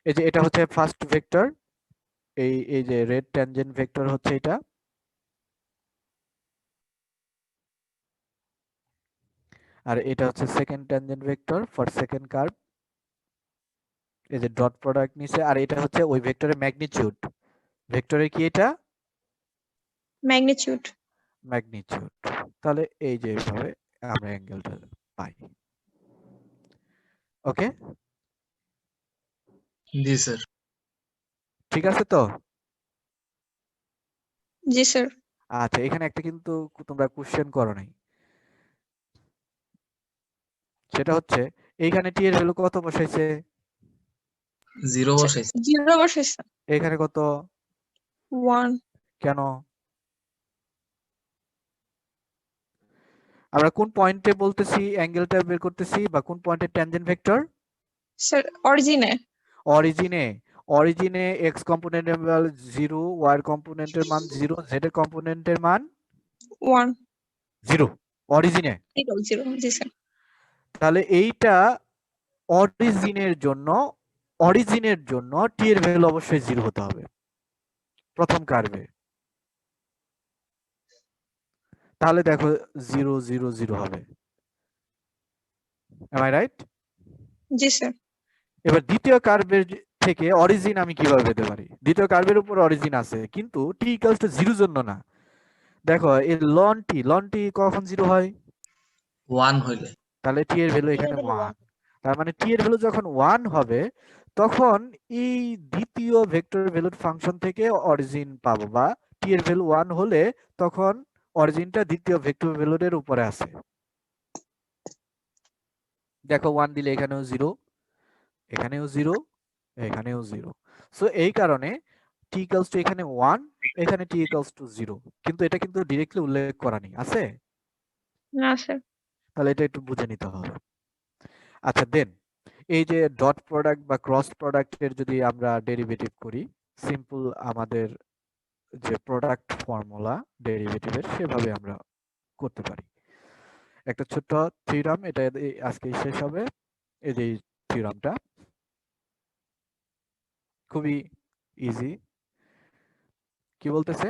S1: এই যে এটা হচ্ছে ফার্স্ট ভেক্টর, এই যে রেড ট্যানজেন্ট ভেক্টর হচ্ছে এটা, আর এটা হচ্ছে second tangent vector for second curve. এই যে ডট প্রোডাক্ট নিচে, আর এটা হচ্ছে ওই ভেক্টরের ম্যাগনিটিউড। ভেক্টরের কি এটা?
S2: ম্যাগনিটিউড।
S1: ম্যাগনিটিউড। তাহলে এই যে এইভাবে আমরা অ্যাঙ্গেলটা পাই। ওকে,
S3: জি স্যার।
S1: ঠিক আছে তো?
S2: জি স্যার।
S1: আচ্ছা, এখানে একটা কিন্তু তোমরা কোশ্চেন করো নাই, সেটা হচ্ছে এইখানে টি এর ভ্যালু কত বসাইছে?
S3: 0 বসাইছি।
S2: 0 বসাইছে।
S1: এখানে কত?
S2: 1।
S1: কেন? আমরা কোন পয়েন্টে বলতেছি অ্যাঙ্গেলটা বের করতেছি, বা কোন পয়েন্টে ট্যানজেন্ট ভেক্টর?
S2: স্যার অরিজিনে।
S1: অরিজিনে। অরিজিনে এক্স কম্পোনেন্টের মান 0, ওয়াই এর কম্পোনেন্টের মান 0, জেড এর কম্পোনেন্টের মান
S2: 1।
S1: 0 অরিজিনে।
S2: 0 জি স্যার।
S1: তাহলে এইটা অরিজিনের জন্য টি এর ভ্যালু অবশ্যই 0 হতে হবে প্রথম কার্ভে। তাহলে দেখো 0 0 0 হবে। Am I right?
S2: জি স্যার।
S1: এবার দ্বিতীয় কার্ভের থেকে অরিজিন আমি কিভাবে পেতে পারি? দ্বিতীয় কার্ভের উপর অরিজিন আছে, কিন্তু টি ইকুয়ালস টু 0 জন্য না। দেখো এই লন টি কখন 0 হয়?
S3: 1 হইলে।
S1: তাহলে টি এর ভ্যালু এখানে 1। তার মানে টি এর ভ্যালু যখন 1 হবে, তখন এই দ্বিতীয় ভেক্টর ভ্যালুর ফাংশন থেকে অরিজিন পাবো, বা টি এর ভ্যালু 1 হলে তখন অরিজিনটা দ্বিতীয় ভেক্টর ভ্যালুর উপরে আছে। দেখো 1 দিলে এখানেও 0, এখানেও 0, এখানেও 0। সো এই কারণে টি ইকুয়ালস টু এখানে 1, এখানে টি ইকুয়ালস টু 0, কিন্তু এটা কিন্তু ডিরেক্টলি উল্লেখ করা নেই, আছে?
S2: না স্যার।
S1: তাহলে এটা একটু বুঝে নিতে হবে। আচ্ছা, দেন এই যে ডট প্রোডাক্ট বা ক্রস প্রোডাক্টের যদি আমরা ডেরিভেটিভ করি, সিম্পল আমাদের যে প্রোডাক্ট ফর্মুলা ডেরিভেটিভের, সেভাবে আমরা করতে পারি। একটা ছোট্ট থিওরাম, এটা আজকে শেষ হবে। এই যে থিওরামটা খুবই ইজি। কি বলতেছে?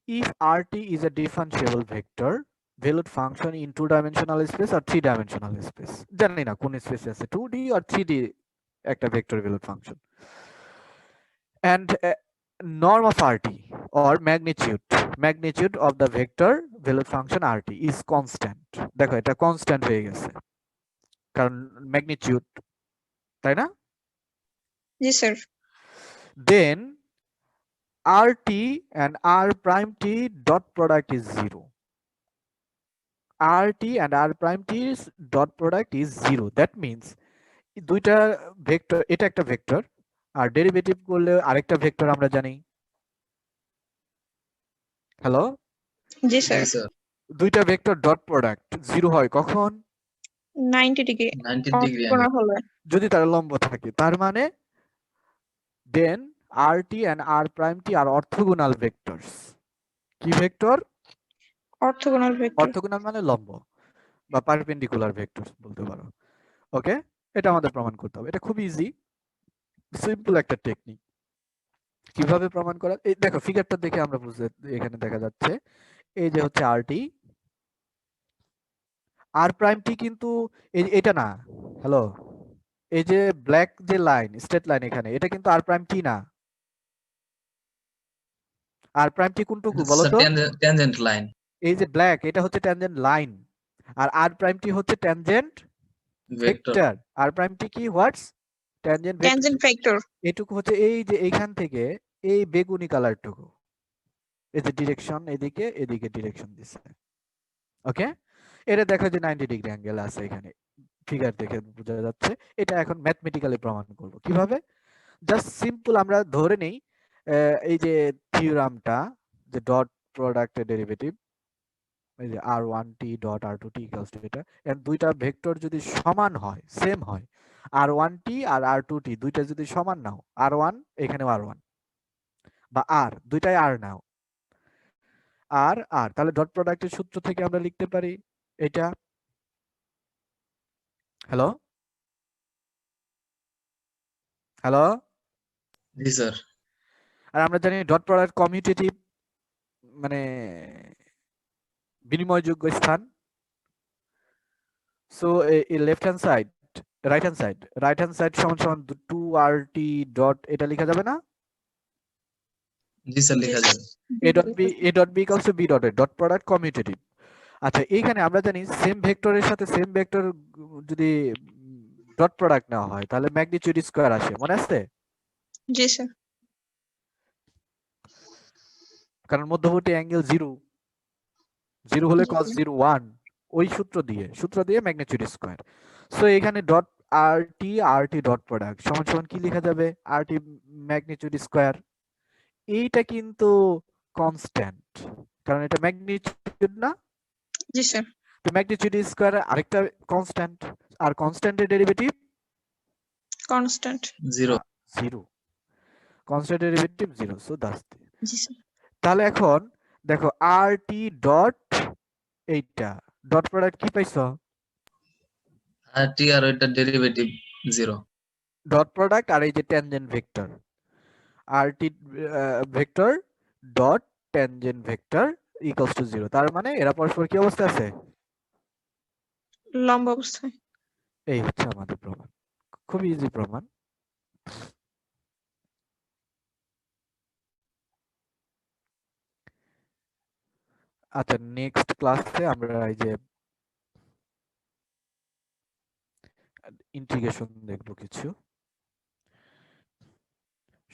S1: If rt is a differentiable vector valued function in 2-dimensional space or 3-dimensional space, জানি না কোন স্পেসে আছে, 2D or 3D একটা vector valued function, and norm of rt or magnitude of the vector value function rt is constant. দেখো এটা constant হয়ে গেছে কারণ ম্যাগনিটিউড, তাই না?
S2: জি sir.
S1: Then rt and r prime t dot product is 0. rt and r prime t dot product is 0. That means দুইটা vector, এটা একটা ভেক্টর আর ডেরিভেটিভ করলে আরেকটা ভেক্টর আমরা জানি। হ্যালো,
S2: জি
S3: জি
S2: স্যার।
S3: স্যার,
S1: দুইটা ভেক্টর ডট প্রোডাক্ট 0 হয় কখন?
S2: 90 ডিগ্রি
S3: 90
S2: অফ
S3: ডিগ্রি
S2: করা
S3: অ্যাঙ্গেল।
S2: হলে।
S1: যদি তারা লম্ব থাকে। তার মানে then rt and r prime t are orthogonal vectors. কি ভেক্টর?
S2: Orthogonal vector.
S1: অর্থোগোনাল মানে লম্ব বা পারপেন্ডিকুলার ভেক্টর বলতে পারো। ওকে, এটা আমাদের প্রমাণ করতে হবে। এটা খুব ইজি, সিম্পল একটা টেকনিক। কিভাবে প্রমাণ করা, এই দেখো ফিগারটা দেখে আমরা বুঝতে, এখানে দেখা যাচ্ছে এই যে হচ্ছে আরটি, আর প্রাইম টি কিন্তু এটা না। হ্যালো, এই যে ব্ল্যাক যে লাইন, স্ট্রেট লাইন এখানে, এটা কিন্তু আর প্রাইম টি না। আর প্রাইম টি কোনটুকু বলো তো?
S3: Tangent line.
S1: এই যে ব্ল্যাক, এটা হচ্ছে ট্যানজেন্ট লাইন, আর আর প্রাইম টি হচ্ছে tangent
S3: vector.
S1: Vector. R prime t কি? What's? Tangent vector.
S2: Tangent vector.
S1: এটুকু হচ্ছে এই যে এইখান থেকে এই বেগুনি কালারটুকু, এই যে ডিরেকশন এদিকে এদিকে ডিরেকশন দিচ্ছে। ওকে, এটা দেখা যে 90 ডিগ্রি অ্যাঙ্গেল আছে এখানে, ফিগার দেখে বোঝা যাচ্ছে। এটা এখন ম্যাথমেটিক্যালি প্রমাণ করব কিভাবে। জাস্ট সিম্পল আমরা ধরে নেই এই যে থিওরামটা, যে ডট প্রোডাক্টের ডেরিভেটিভ, এই যে r1t dot r2t equals to এটা, এন্ড দুইটা ভেক্টর যদি সমান হয়, সেম হয়, r1t আর r2t দুইটা যদি সমান নাও, r1 এখানেও r1 বা r, দুইটাই r নাও, আর আর, তাহলে ডট প্রোডাক্টের সূত্র থেকে আমরা লিখতে পারি এটা। হ্যালো হ্যালো,
S3: জি স্যার।
S1: আর আমরা জানি ডট প্রোডাক্ট কমিউটেটিভ, মানে বিনিময়যোগ্য স্থান। So left hand side, right hand side সমান সমান 2rt ডট, এটা লেখা যাবে না?
S3: জি স্যার, লেখা যাবে।
S1: a dot b equals to b dot a, dot product commutative. আচ্ছা, এইখানে আমরা জানি সেম ভেক্টরের সাথে সেম ভেক্টর যদি ডট প্রোডাক্ট নেওয়া হয় তাহলে ম্যাগনিটিউড স্কয়ার আসে, মনে আছে?
S2: জি স্যার।
S1: কারণ মধ্যবর্তী অ্যাঙ্গেল 0 হলে
S2: জি
S1: cos
S2: স্যার।
S1: 0 1, ওই সূত্র দিয়ে ম্যাগনিটিউড স্কয়ার। সো এখানে ডট rt ডট প্রোডাক্ট সমান সমান কি লেখা যাবে? rt magnitude square. এইটা কিন্তু কনস্ট্যান্ট, কারণ এটা ম্যাগনিটিউড না।
S2: জি স্যার।
S1: তো ম্যাগনিটিউড স্কয়ার আরেকটা কনস্ট্যান্ট, আর কনস্ট্যান্টের derivative
S2: constant.
S3: 0।
S1: 0, constant derivative 0, so that's.
S2: জি স্যার।
S1: তাহলে এখন দেখো rt ডট, এইটা ডট প্রোডাক্ট কি পাইছো?
S3: আর টি আর ওইটার ডেরিভেটিভ 0।
S1: ডট প্রোডাক্ট আর এই যে tangent vector, rt vector dot tangent vector equals to 0। তার মানে এরা পরস্পর কি অবস্থায় আছে?
S2: লম্ব অবস্থায়।
S1: এই হচ্ছে আমাদের প্রমাণ, খুব ইজি প্রমাণ। আচ্ছা, নেক্সট ক্লাসে আমরা এই যে ইন্টিগ্রেশন দেখবো কিছু,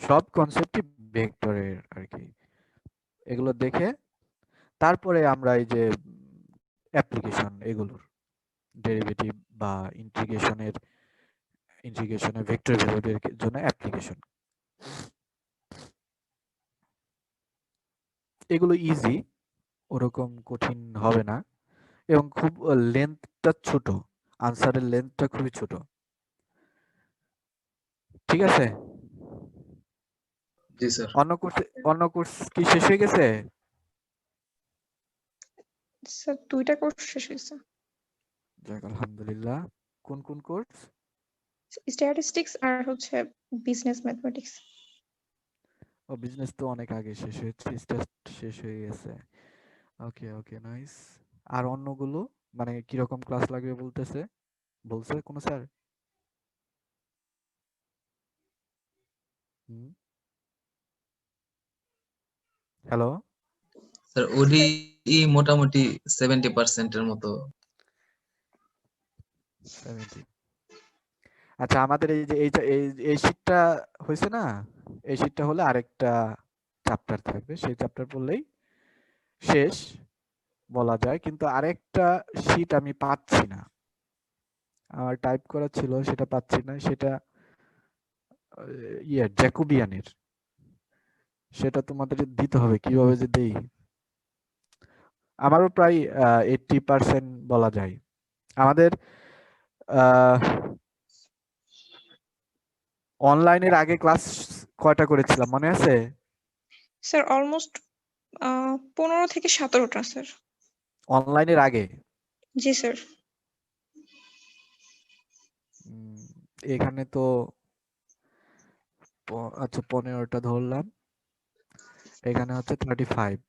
S1: সব কনসেপ্টই ভেক্টরের আর কি। এগুলো দেখে তারপরে আমরা এই যে অ্যাপ্লিকেশন, এগুলোর ডেরিভেটিভ বা ইন্টিগ্রেশনের ভেক্টর ভ্যালুর জন্য অ্যাপ্লিকেশন, এগুলো ইজি, ওরকম কঠিন হবে না, এবং খুব লেন্থটা ছোট, আনসারের লেন্থটা খুবই ছোট। ঠিক আছে?
S3: জি স্যার।
S1: অন্য কোর্স কি শেষ হয়ে গেছে?
S2: স্যার 2টা কোর্স শেষ হয়েছে।
S1: যাক, আলহামদুলিল্লাহ। কোন কোন কোর্স?
S2: স্ট্যাটিস্টিক্স আর হচ্ছে বিজনেস ম্যাথমেটিক্স।
S1: ও, বিজনেস তো অনেক আগে শেষ হয়েছে, স্টার্ট শেষ হয়ে গেছে। ওকে ওকে, নাইস। আর অন্যগুলো মানে কিরকম ক্লাস লাগবে বলছে কোন স্যার? হুম, হ্যালো,
S3: স্যার ওডিই মোটামুটি 70% এর মতো।
S1: 70। আচ্ছা, আমাদের এই যে এই শীটটা হয়েছে না, এই শীটটা হলে আরেকটা চ্যাপ্টার থাকবে, সেই চ্যাপ্টার পড়লেই শেষ বলা যায়। কিন্তু আরেকটা শীট আমি পাচ্ছি না, আমার টাইপ করা ছিল সেটা পাচ্ছি না, সেটা জ্যাকোবিয়ানের, সেটা তোমাদের দিতে হবে। কিভাবে যে দেই, আমারও প্রায় 80% বলা যায়। আমাদের অনলাইনের আগে ক্লাস কয়টা করেছিলাম মনে আছে?
S2: স্যার অলমোস্ট 15 থেকে 17টা স্যার।
S1: অনলাইনের আগে
S2: জি স্যার।
S1: এখানে তো আচ্ছা 15টা ধরলাম, এখানে হচ্ছে 35,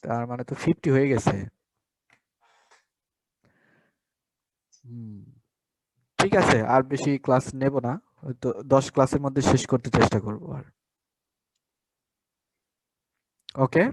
S1: তার মানে তো 50 হয়ে গেছে। ঠিক আছে, আর বেশি ক্লাস নেব না, হয়তো 10 ক্লাসের মধ্যে শেষ করতে চেষ্টা করবো আর। ওকে।